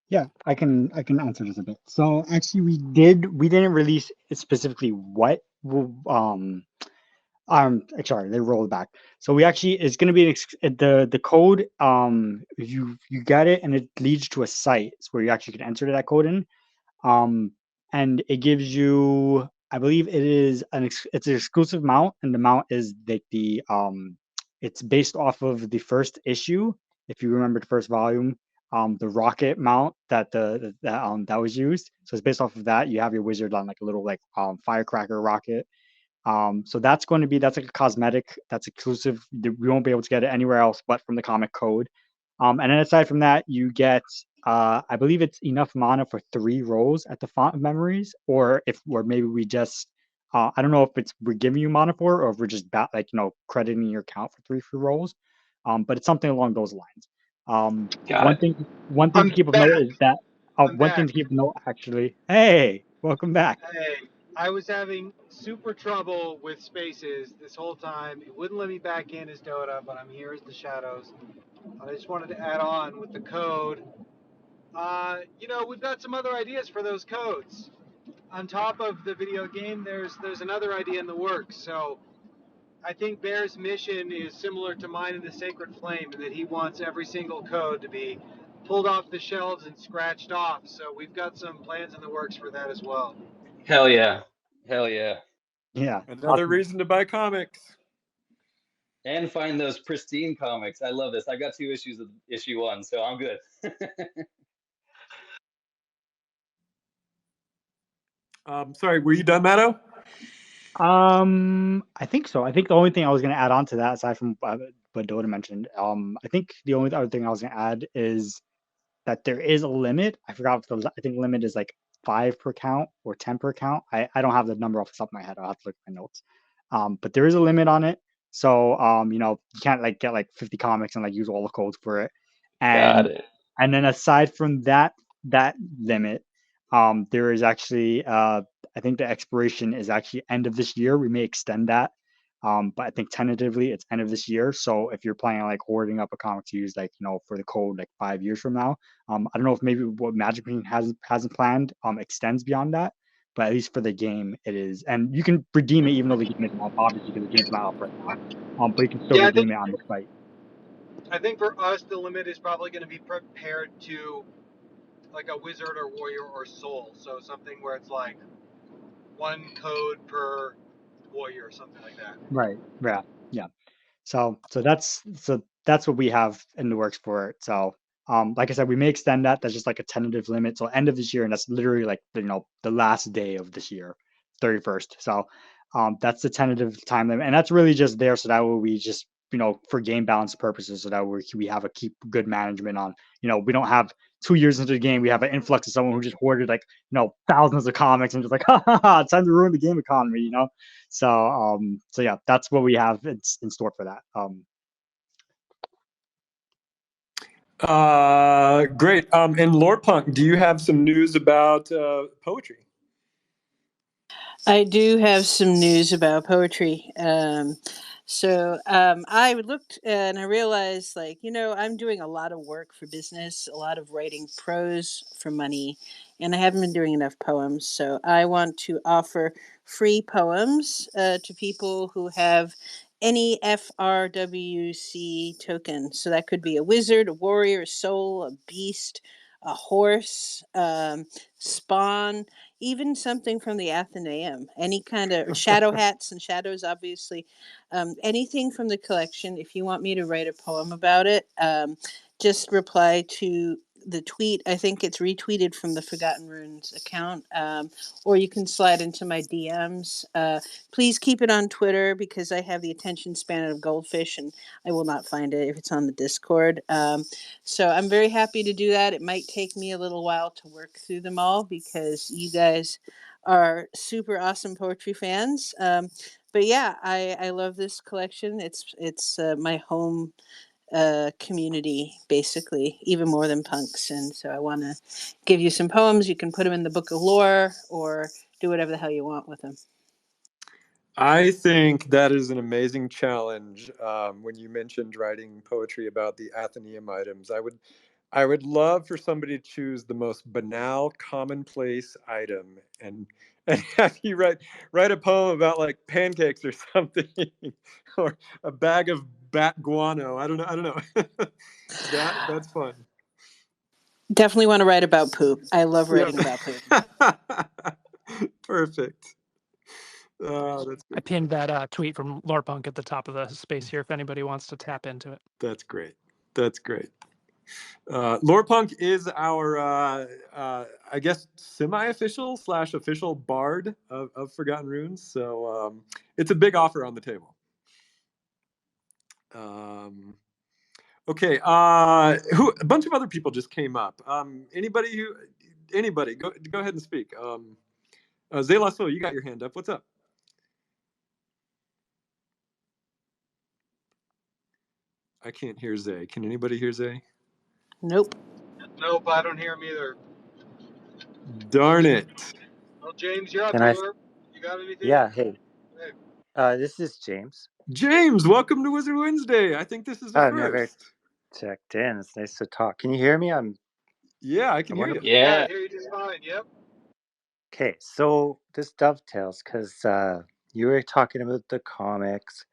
Yeah, I can answer this a bit. So actually, we didn't release specifically what sorry, they rolled back. So we actually, it's going to be the code. You get it, and it leads to a site where you actually can enter that code in. And it gives you, I believe it is it's an exclusive mount, and the mount is like it's based off of the first issue. If you remember the first volume, the rocket mount that that was used. So it's based off of that. You have your wizard on like a little like firecracker rocket. So that's like a cosmetic that's exclusive. We won't be able to get it anywhere else but from the comic code. And then aside from that, you get I believe it's enough mana for 3 rolls at the Font of Memories, or maybe we just I don't know if we're giving you mana for, or if we're just crediting your account for 3 free rolls. But it's something along those lines. Got One it. thing to I'm keep of back. note is that I'm one thing back. to keep of note actually. Hey, welcome back. Hey, I was having super trouble with spaces this whole time. It wouldn't let me back in as Dotta, but I'm here as the Shadows. I just wanted to add on with the code. We've got some other ideas for those codes. on top of the video game, there's another idea in the works. So I think Bear's mission is similar to mine in the Sacred Flame, in that he wants every single code to be pulled off the shelves and scratched off. So we've got some plans in the works for that as well. Hell yeah. Hell yeah. Yeah. Another reason to buy comics. And find those pristine comics. I love this. I got 2 issues of issue 1, so I'm good. Sorry, were you done, Matto? I think so. I think the only thing I was going to add on to that, aside from what Dotta mentioned, I think the only other thing I was going to add is that there is a limit. I forgot what I think limit is like 5 per count or 10 per count. I don't have the number off the top of my head. I'll have to look at my notes. But there is a limit on it. So you can't like get like 50 comics and like use all the codes for it. Got it. And then aside from that limit, there is actually I think the expiration is actually end of this year. We may extend that. But I think tentatively it's end of this year. So if you're planning on like hoarding up a comic to use like, for the code like 5 years from now, I don't know if maybe what Magic Machine hasn't planned extends beyond that, but at least for the game it is. And you can redeem it even though the game isn't up, obviously, because the game's not up right now. But you can still redeem it on the site. I think for us the limit is probably going to be prepared to like a wizard or warrior or soul. So something where it's like 1 code per warrior or something like that. Right. Yeah. So that's what we have in the works for it. So like I said, we may extend that. That's just like a tentative limit. So end of this year, and that's literally like the last day of this year, 31st. So that's the tentative time limit, and that's really just there so that way we just for game balance purposes, so that we have a keep good management on. We don't have 2 years into the game, we have an influx of someone who just hoarded like thousands of comics and just like it's time to ruin the game economy. So yeah, that's what we have in store for that. Great. And Lord Punk, do you have some news about poetry? I do have some news about poetry. I looked and I realized, I'm doing a lot of work for business, a lot of writing prose for money, and I haven't been doing enough poems. So I want to offer free poems to people who have any FRWC token. So that could be a wizard, a warrior, a soul, a beast, a horse, spawn, even something from the Athenaeum, any kind of shadow hats and shadows, obviously, anything from the collection. If you want me to write a poem about it, just reply to the tweet. I think it's retweeted from the Forgotten Runes account, or you can slide into my DMs. Please keep it on Twitter because I have the attention span of goldfish and I will not find it if it's on the Discord. So I'm very happy to do that. It might take me a little while to work through them all because you guys are super awesome poetry fans. But yeah, I love this collection. It's my home community, basically, even more than punks. And so I want to give you some poems. You can put them in the book of lore or do whatever the hell you want with them. I think that is an amazing challenge. When you mentioned writing poetry about the Athenaeum items, I would love for somebody to choose the most banal, commonplace item and have you write a poem about like pancakes or something, or a bag of bat guano. I don't know. That's fun. Definitely want to write about poop. I love writing about poop. Perfect. I pinned that tweet from Lorpunk at the top of the space here if anybody wants to tap into it. That's great. Lorpunk is our, I guess, semi-official / official bard of Forgotten Runes. So it's a big offer on the table. Okay. A bunch of other people just came up. Anybody, go ahead and speak. Zelaso, you got your hand up. What's up? I can't hear Zay. Can anybody hear Zay? Nope, I don't hear him either. Darn it. Well, James, you're up Can I? here. You got anything? Yeah. Hey. This is James. James, welcome to Wizard Wednesday. I think this is the I've first. never checked in. It's nice to talk. Can you hear me? Yeah, I can hear you. Yeah. I hear you just fine. Yep. Okay, so this dovetails because you were talking about the comics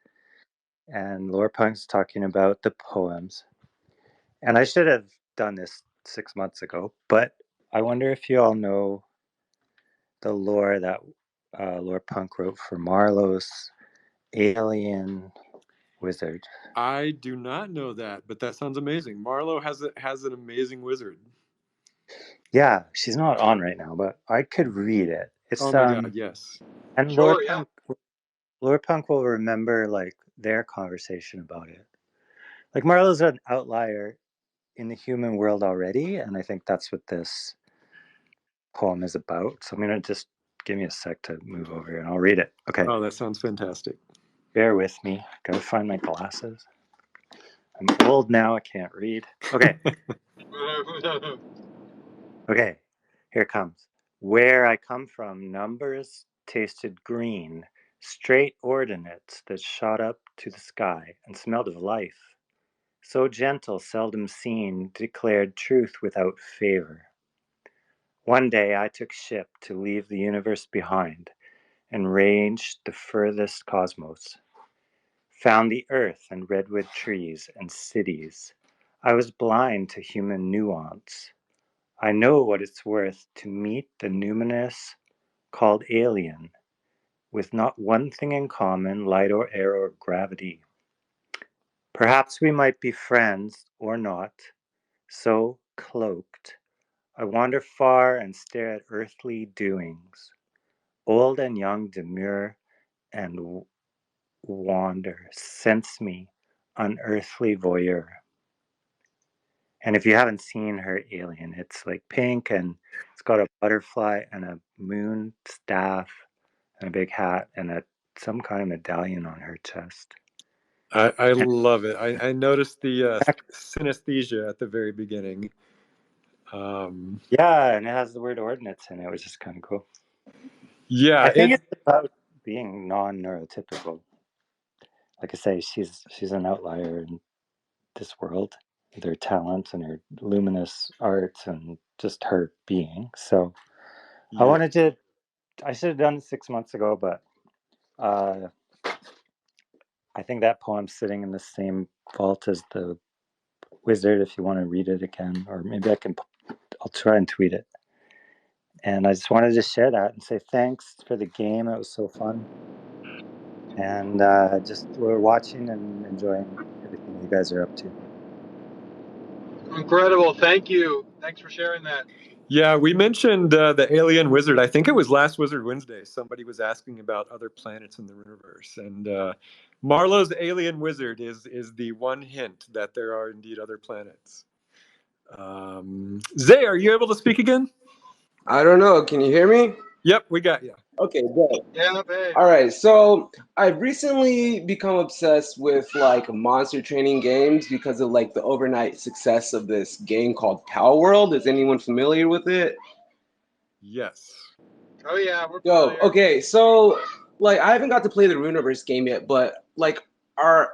and Lorepunk's talking about the poems. And I should have done this 6 months ago, but I wonder if you all know the lore that Lorepunk wrote for Marlowe's alien wizard. I do not know that, but that sounds amazing. Marlowe has an amazing wizard. Yeah, she's not on right now, but I could read it. It's Oh my god, yes. and Sure, yeah. Lorepunk will remember like their conversation about it. Like Marlowe's an outlier in the human world already, and I think that's what this poem is about. So I'm gonna just give me a sec to move over here and I'll read it. Okay. Oh, that sounds fantastic. Bear with me. Gotta find my glasses. I'm old now, I can't read. Okay. Okay, here it comes. Where I come from, numbers tasted green, straight ordinates that shot up to the sky and smelled of life. So gentle, seldom seen, declared truth without favor. One day I took ship to leave the universe behind and ranged the furthest cosmos. Found the earth and redwood trees and cities. I was blind to human nuance. I know what it's worth to meet the numinous called alien, with not one thing in common, light or air or gravity. Perhaps we might be friends or not, so cloaked. I wander far and stare at earthly doings, old and young, demure and wander, sense me, unearthly voyeur. And if you haven't seen her alien, it's like pink and it's got a butterfly and a moon staff and a big hat and some kind of medallion on her chest. I love it. I noticed the synesthesia at the very beginning. Yeah, and it has the word ordinates in it, which is kind of cool. Yeah, I think it's about being non-neurotypical. Like I say, she's an outlier in this world, with her talent and her luminous art and just her being. So yeah. I should have done it 6 months ago, but I think that poem's sitting in the same vault as the wizard. If you want to read it again, or maybe I'll try and tweet it. And I just wanted to share that and say thanks for the game. It was so fun. And just we're watching and enjoying everything you guys are up to. Incredible. Thank you. Thanks for sharing that. Yeah, we mentioned the alien wizard. I think it was last Wizard Wednesday. Somebody was asking about other planets in the universe, and Marlowe's alien wizard is the one hint that there are indeed other planets. Zay, are you able to speak again? I don't know. Can you hear me? Yep, we got you. Okay, good. Yeah, babe. All right. So I've recently become obsessed with like monster training games because of like the overnight success of this game called Power World. Is anyone familiar with it? Yes. Oh yeah, we're Yo, familiar. okay. So like I haven't got to play the Runeverse game yet, but like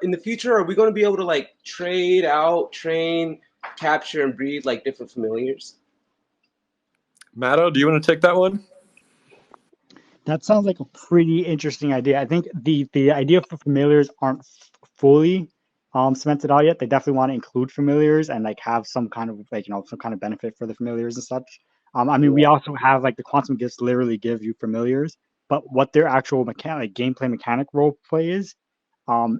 in the future are we going to be able to like trade out, train, capture, and breed like different familiars? Matto, do you want to take that one? That sounds like a pretty interesting idea. I think the idea for familiars aren't fully cemented out yet. They definitely want to include familiars and like have some kind of like some kind of benefit for the familiars and such. I mean, we also have like the quantum gifts literally give you familiars, but what their actual gameplay mechanic role play is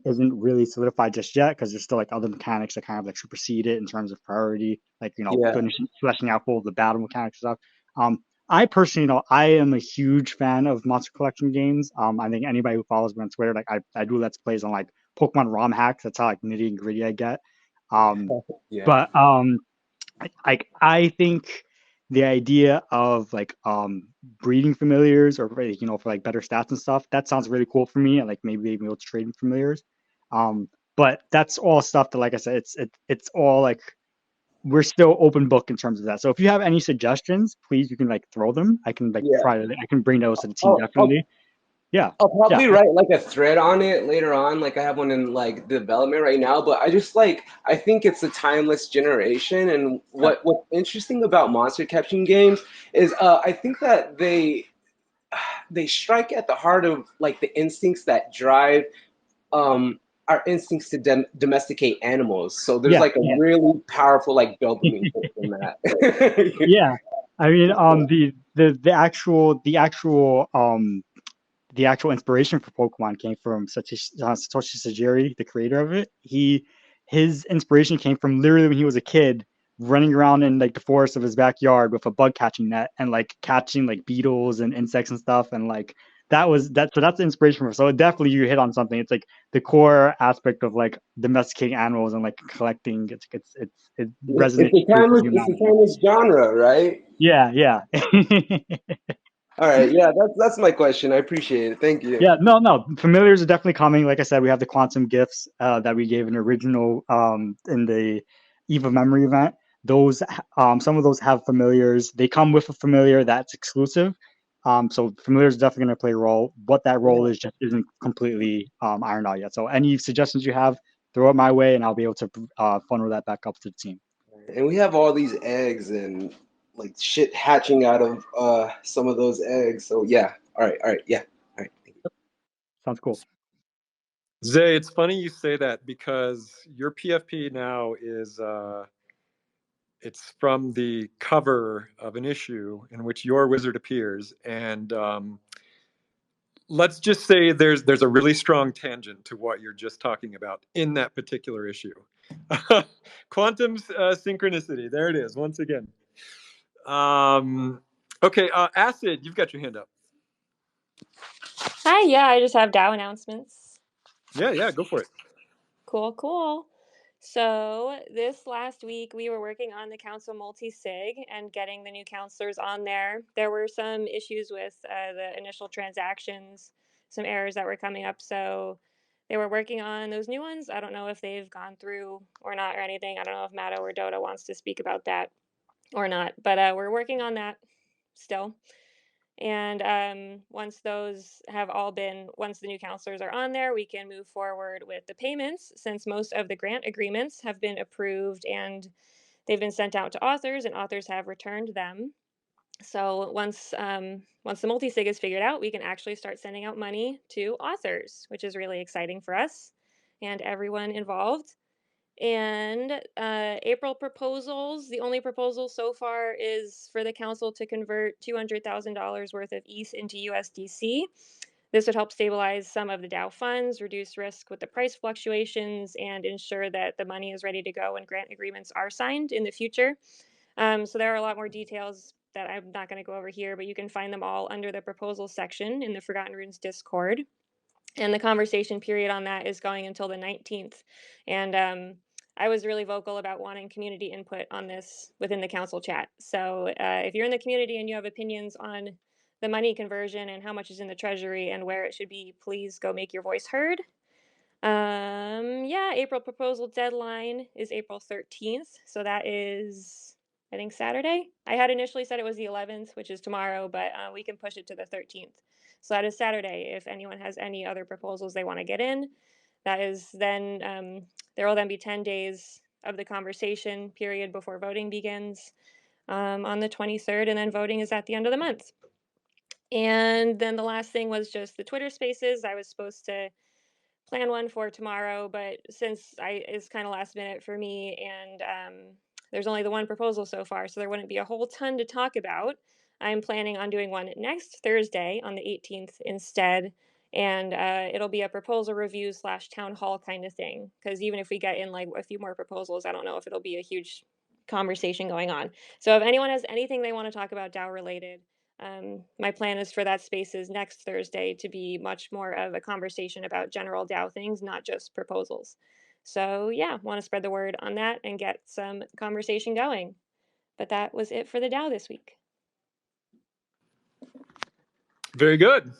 isn't really solidified just yet because there's still like other mechanics that kind of like supersede it in terms of priority, like Yeah. fleshing out full of the battle mechanics and stuff. I personally, I am a huge fan of monster collection games. I think anybody who follows me on Twitter, like I do let's plays on like Pokemon ROM hacks. That's how like nitty and gritty I get. Yeah. But I think the idea of like breeding familiars or like, for like better stats and stuff, that sounds really cool for me. And like maybe being able to trade familiars. But that's all stuff that, like I said, it's all like we're still open book in terms of that. So if you have any suggestions, please you can like throw them. I can like Yeah. I can bring those to the team definitely. Yeah. I'll probably write like a thread on it later on. Like I have one in like development right now, but I think it's a timeless generation. And what's interesting about monster capturing games is I think that they they strike at the heart of like the instincts that drive our instincts to domesticate animals. So there's like a really powerful like dopamine hit from that. Yeah, I mean, the actual inspiration for Pokemon came from Satoshi Tajiri, the creator of it. His inspiration came from literally when he was a kid, running around in like the forest of his backyard with a bug catching net and like catching like beetles and insects and stuff, and like so that's the inspiration for. So definitely you hit on something. It's like the core aspect of like domesticating animals and like collecting. It resonates It's with a humanity. timeless genre, right? Yeah. All right, yeah, that's my question. I appreciate it. Thank you. Yeah, no. Familiars are definitely coming. Like I said, we have the quantum gifts that we gave an original in the Eve of Memory event. Those some of those have familiars. They come with a familiar that's exclusive. So familiars is definitely going to play a role. What that role is just isn't completely ironed out yet. So any suggestions you have, throw it my way, and I'll be able to funnel that back up to the team. And we have all these eggs and like shit hatching out of some of those eggs. So yeah. All right, yeah. All right. Sounds cool. Zay, it's funny you say that because your PFP now is it's from the cover of an issue in which your wizard appears, and let's just say there's a really strong tangent to what you're just talking about in that particular issue. Quantum synchronicity. There it is once again. Okay, Acid, you've got your hand up. Hi, yeah, I just have DAO announcements. Yeah, go for it. Cool. So this last week we were working on the council multi-sig and getting the new counselors on there. There were some issues with the initial transactions, some errors that were coming up. So they were working on those new ones. I don't know if they've gone through or not or anything. I don't know if Matto or Dotta wants to speak about that or not, but we're working on that still. And once the new counselors are on there, we can move forward with the payments, since most of the grant agreements have been approved and they've been sent out to authors, and authors have returned them. So once the multi-sig is figured out, we can actually start sending out money to authors, which is really exciting for us and everyone involved. And April proposals, the only proposal so far is for the council to convert $200,000 worth of ETH into USDC. This would help stabilize some of the DAO funds, reduce risk with the price fluctuations, and ensure that the money is ready to go when grant agreements are signed in the future. So there are a lot more details that I'm not going to go over here, but you can find them all under the proposals section in the Forgotten Runes Discord. And the conversation period on that is going until the 19th. And I was really vocal about wanting community input on this within the council chat. So if you're in the community and you have opinions on the money conversion and how much is in the treasury and where it should be, please go make your voice heard. April proposal deadline is April 13th. So that is, I think, Saturday. I had initially said it was the 11th, which is tomorrow, but we can push it to the 13th. So that is Saturday. If anyone has any other proposals they want to get in, that is then, there will then be 10 days of the conversation period before voting begins on the 23rd, and then voting is at the end of the month. And then the last thing was just the Twitter Spaces. I was supposed to plan one for tomorrow, but since it's kind of last minute for me, and there's only the one proposal so far, so there wouldn't be a whole ton to talk about. I'm planning on doing one next Thursday on the 18th instead, and it'll be a proposal review / town hall kind of thing, because even if we get in like a few more proposals, I don't know if it'll be a huge conversation going on. So if anyone has anything they want to talk about DAO related, my plan is for that Spaces next Thursday to be much more of a conversation about general DAO things, not just proposals. So yeah, want to spread the word on that and get some conversation going. But that was it for the DAO this week. Very good.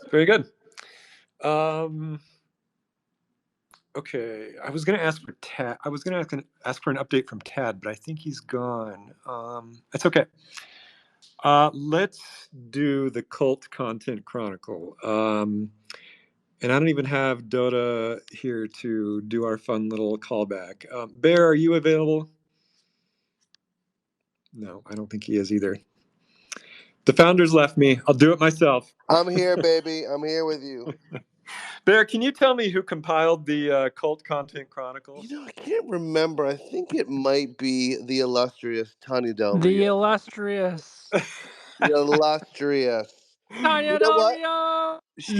Okay, I was going to ask for Tad. I was going to ask for an update from Tad, but I think he's gone. That's okay. Let's do the Cult Content Chronicle. And I don't even have Dotta here to do our fun little callback. Bear, are you available? No, I don't think he is either. The founders left me. I'll do it myself. I'm here, baby. I'm here with you. Bear, can you tell me who compiled the Cult Content Chronicle? You know, I can't remember. I think it might be the illustrious Tanya Del The Rio. illustrious The illustrious. Tanya You know Del what? Rio.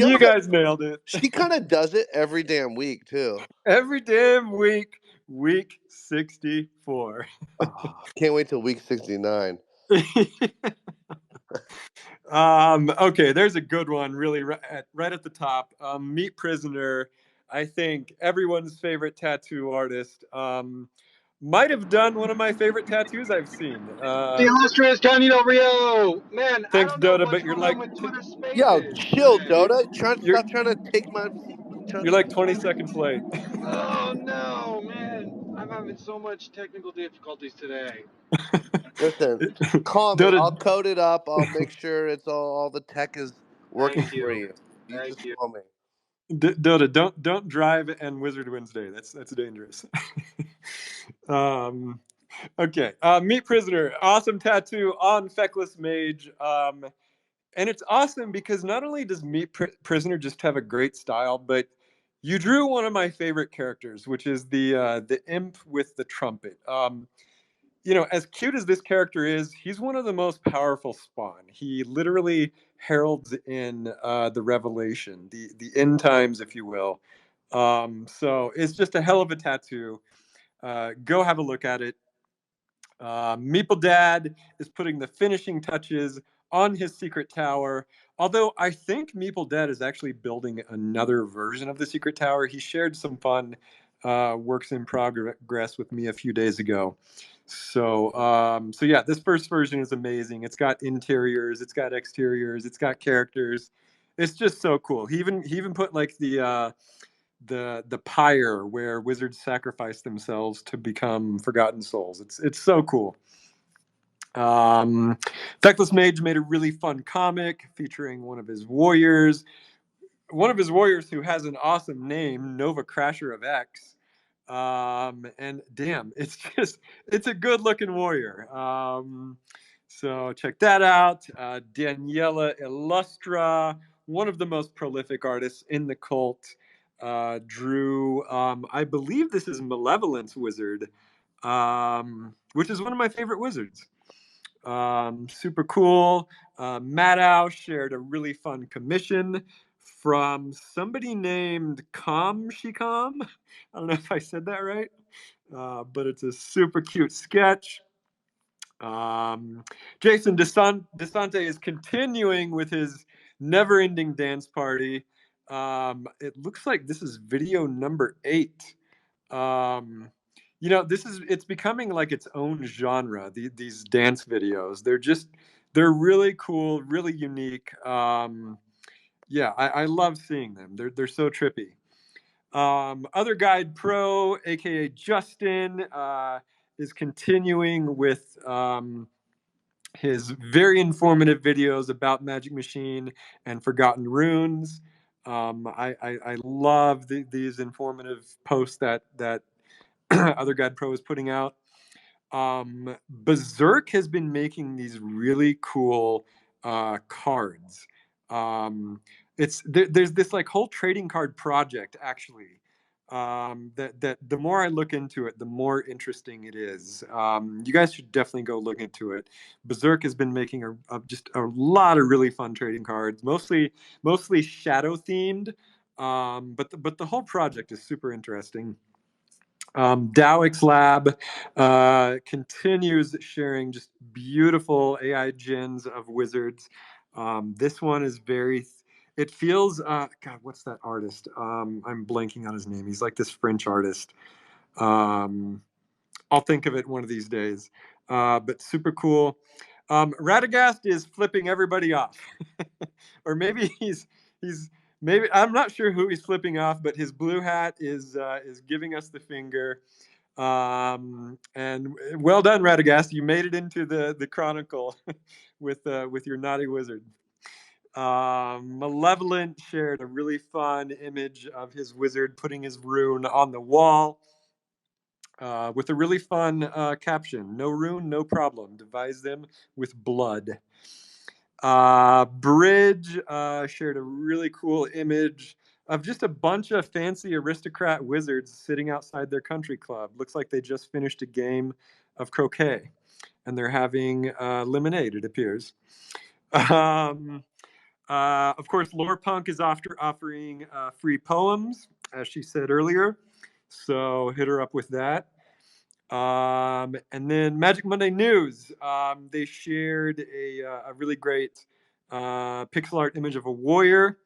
You guys nailed it. She kind of does it every damn week, too. Every damn week. Week 64. Oh, can't wait till week 69. Okay, there's a good one, really, right at the top. Meat Prisoner, I think everyone's favorite tattoo artist. Might have done one of my favorite tattoos I've seen. The illustrious Tony Del Rio. Man, I Thanks, don't know Dotta, what's but you're going like on with Twitter Yo, Spaces chill, today. Dota. you're Stop trying to take my... you're like 20 seconds late. Oh no, man! I'm having so much technical difficulties today. Listen, call me. Dotta, I'll code it up. I'll make sure it's all the tech is working Thank for you. you. You Thank just you. call me. Dotta, don't drive and Wizard Wednesday. That's dangerous. um, okay, Meat Prisoner, awesome tattoo on Feckless Mage. And it's awesome because not only does Meat Prisoner just have a great style, but you drew one of my favorite characters, which is the imp with the trumpet. You know, as cute as this character is, he's one of the most powerful spawn. He literally heralds in the revelation, the end times, if you will. So it's just a hell of a tattoo. Go have a look at it. Meeple Dad is putting the finishing touches on his secret tower. Although I think Meeple Dad is actually building another version of the secret tower. He shared some fun works in progress with me a few days ago. So yeah, this first version is amazing. It's got interiors, it's got exteriors, it's got characters. It's just so cool. He even put like the pyre where wizards sacrifice themselves to become forgotten souls. It's so cool. Feckless Mage made a really fun comic featuring one of his warriors who has an awesome name, Nova Crasher of X. And damn, it's a good looking warrior. So check that out. Daniela Illustra, one of the most prolific artists in the cult, drew, I believe this is Malevolence Wizard, which is one of my favorite wizards. Super cool. Maddow shared a really fun commission from somebody named Com Shikam. I don't know if I said that right, but it's a super cute sketch. Jason DeSante is continuing with his never-ending dance party. It looks like this is video number 8. Um, you know, it's becoming like its own genre. These dance videos, they're really cool, really unique. Yeah, I love seeing them. They're so trippy. Other Guide Pro, aka Justin, is continuing with his very informative videos about Magic Machine and Forgotten Runes. I love these informative posts that Other Guide Pro is putting out. Berserk has been making these really cool cards. There's this like whole trading card project actually. That the more I look into it, the more interesting it is. You guys should definitely go look into it. Berserk has been making just a lot of really fun trading cards, mostly shadow themed. But the whole project is super interesting. Dowix Lab continues sharing just beautiful AI gens of wizards. This one is it feels, God, what's that artist? I'm blanking on his name. He's like this French artist. I'll think of it one of these days. But super cool. Radagast is flipping everybody off. Or maybe maybe I'm not sure who he's flipping off, but his blue hat is giving us the finger. And well done, Radagast. You made it into the chronicle with your naughty wizard. Malevolent shared a really fun image of his wizard putting his rune on the wall with a really fun caption: "No rune, no problem. Devise them with blood." Bridge shared a really cool image of just a bunch of fancy aristocrat wizards sitting outside their country club. Looks like they just finished a game of croquet, and they're having lemonade, it appears. Of course, Lorepunk is offering free poems, as she said earlier. So hit her up with that. And then Magic Monday News, they shared a really great pixel art image of a warrior.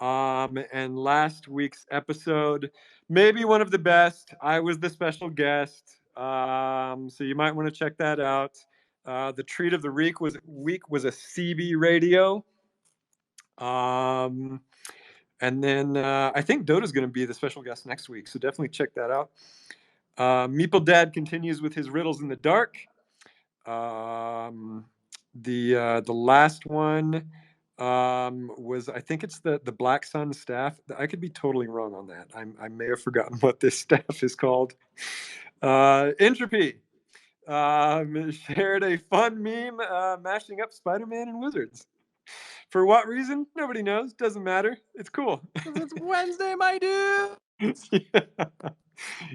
And last week's episode, maybe one of the best. I was the special guest. So you might want to check that out. The treat of the week was a CB radio. And then I think Dota's going to be the special guest next week, so definitely check that out. Meeple Dad continues with his riddles in the dark. The last one was, I think it's the Black Sun staff. I could be totally wrong on that. I may have forgotten what this staff is called. Entropy shared a fun meme mashing up Spider-Man and Wizards. For what reason? Nobody knows. Doesn't matter. It's cool. It's Wednesday, my dude.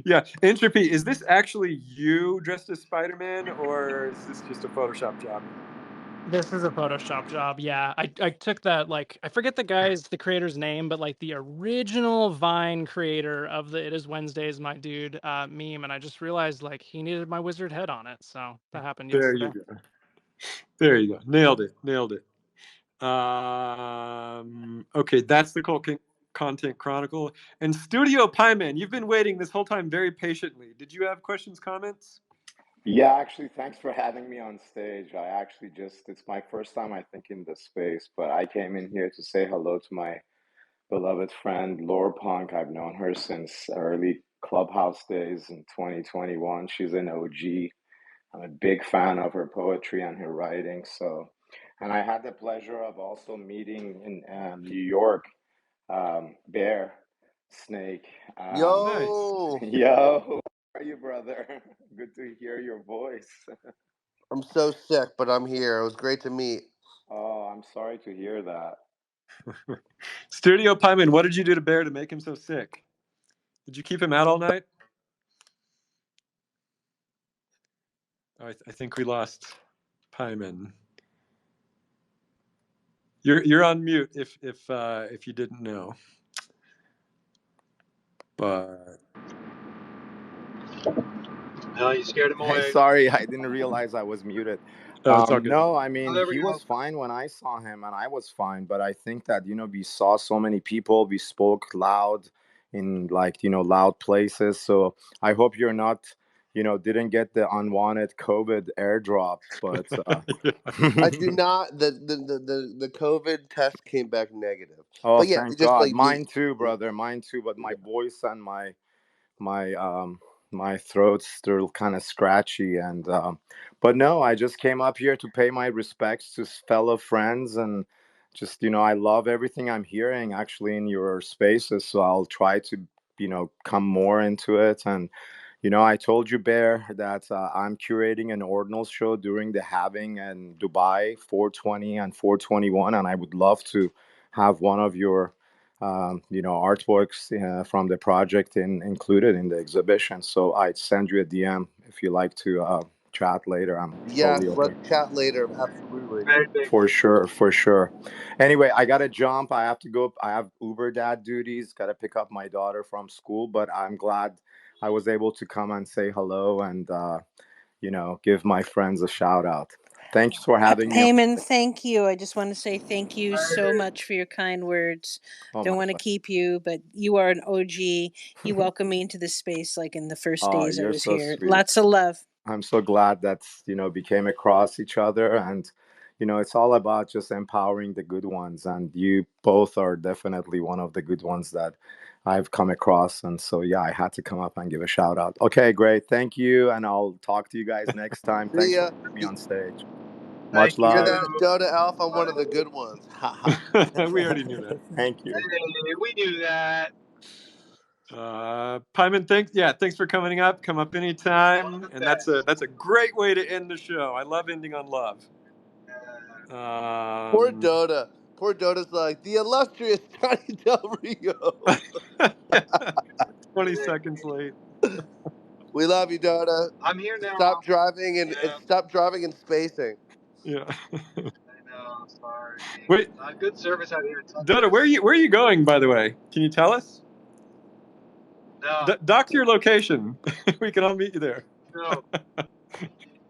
Yeah. Entropy, is this actually you dressed as Spider-Man, or is this just a Photoshop job? This is a Photoshop job. Yeah, I took that, like, I forget the creator's name, but like the original Vine creator of the "It Is Wednesdays, my dude" meme, and I just realized like he needed my wizard head on it. So that happened There yesterday. you go. There you go. Nailed it. Okay, that's the Cult Content Chronicle. And Studio Pieman, you've been waiting this whole time very patiently. Did you have questions, comments? Yeah, actually, thanks for having me on stage. I actually it's my first time, I think, in this space, but I came in here to say hello to my beloved friend, Lore Punk. I've known her since early Clubhouse days in 2021. She's an OG. I'm a big fan of her poetry and her writing. So, and I had the pleasure of also meeting in New York, Bearsnake. Nice. Yo, Yo, how are you, brother? Good to hear your voice. I'm so sick, but I'm here. It was great to meet. Oh, I'm sorry to hear that. Studio Pieman, what did you do to Bear to make him so sick? Did you keep him out all night? Oh, I think we lost Pieman. You're on mute if you didn't know. But No, you scared him away. Hey, sorry, I didn't realize I was muted. oh, it's all good. No, I mean, there we he go. was fine when I saw him, and I was fine. But I think that, we saw so many people, we spoke loud in loud places. So I hope you're not, didn't get the unwanted COVID airdrop. But I do not. The COVID test came back negative. oh, But yeah, thank just God. like me. Mine too, brother. Mine too. But my voice and my throat's still kind of scratchy, and but no, I just came up here to pay my respects to fellow friends, and just I love everything I'm hearing actually in your spaces, so I'll try to come more into it. And I told you, Bear, that I'm curating an ordinals show during the halving in Dubai, 420 and 421, and I would love to have one of your artworks from the project included in the exhibition. So I'd send you a DM if you like to chat later. I'm Yes, totally open. let's chat later. Absolutely. For sure, for sure. Anyway, I gotta jump. I have to go. I have Uber dad duties. Gotta pick up my daughter from school. But I'm glad I was able to come and say hello and give my friends a shout out. Thanks for having me. Payman, thank you. I just want to say thank you so much for your kind words. Oh, Don't my want to keep you, but you are an OG. You welcomed me into this space like in the first Oh, days I you're was so here. sweet. Lots of love. I'm so glad that became across each other, and it's all about just empowering the good ones, and you both are definitely one of the good ones that I've come across. And so yeah, I had to come up and give a shout out. Okay, great, thank you, and I'll talk to you guys next time. See Thanks ya. for having me on stage. Thank Much you. Hear love. that, Dota Elf? I'm one of the good ones. Ha ha. We already knew that. Thank you. Hey, we knew that. Pieman, thanks for coming up. Come up anytime. And that's a great way to end the show. I love ending on love. Poor Dotta. Poor Dotta's like the illustrious Johnny Del Rio. 20 seconds late. We love you, Dotta. I'm here now. Stop driving and Yeah, stop driving and spacing. Yeah. I know. Sorry. Wait, Good service out here in Dotta, Texas. where are you going, by the way? Can you tell us? No, Dock your location. We can all meet you there. no.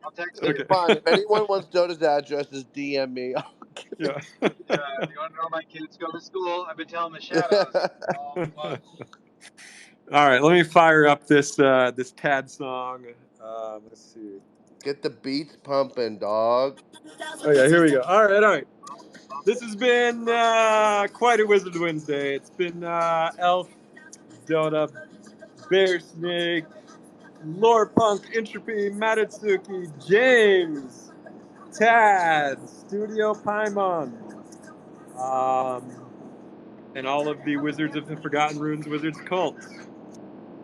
I'll text It's you. Okay. fine. If anyone wants Dotta's address, just DM me. Yeah. Yeah, if you want to know where my kids go to school, I've been telling the shadows all month. All right, let me fire up this this Tad song. Let's see. Get the beats pumping, dog. Oh yeah, here we go. All right. This has been quite a Wizard Wednesday. It's been Elf, Dotta, Bearsnake, Lore Punk, Entropy, Matatsuki, James, Tad, Studio Paimon, and all of the Wizards of the Forgotten Runes Wizards cult.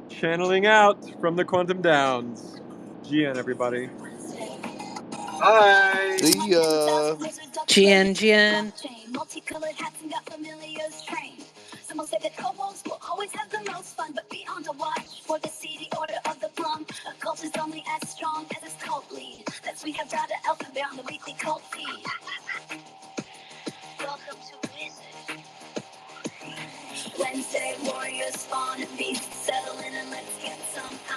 Channeling out from the Quantum Downs. GN, everybody. Bye. See ya. GN. Multicolored hats and got familiars trained. Someone said that kobolds will always have the most fun, but be on the watch for the seedy order of the plum. A cult is only as strong as its cult lead. That's we have Dotta, Elf, and Bear on the weekly cult feed. Welcome to Wizard Wednesday Warriors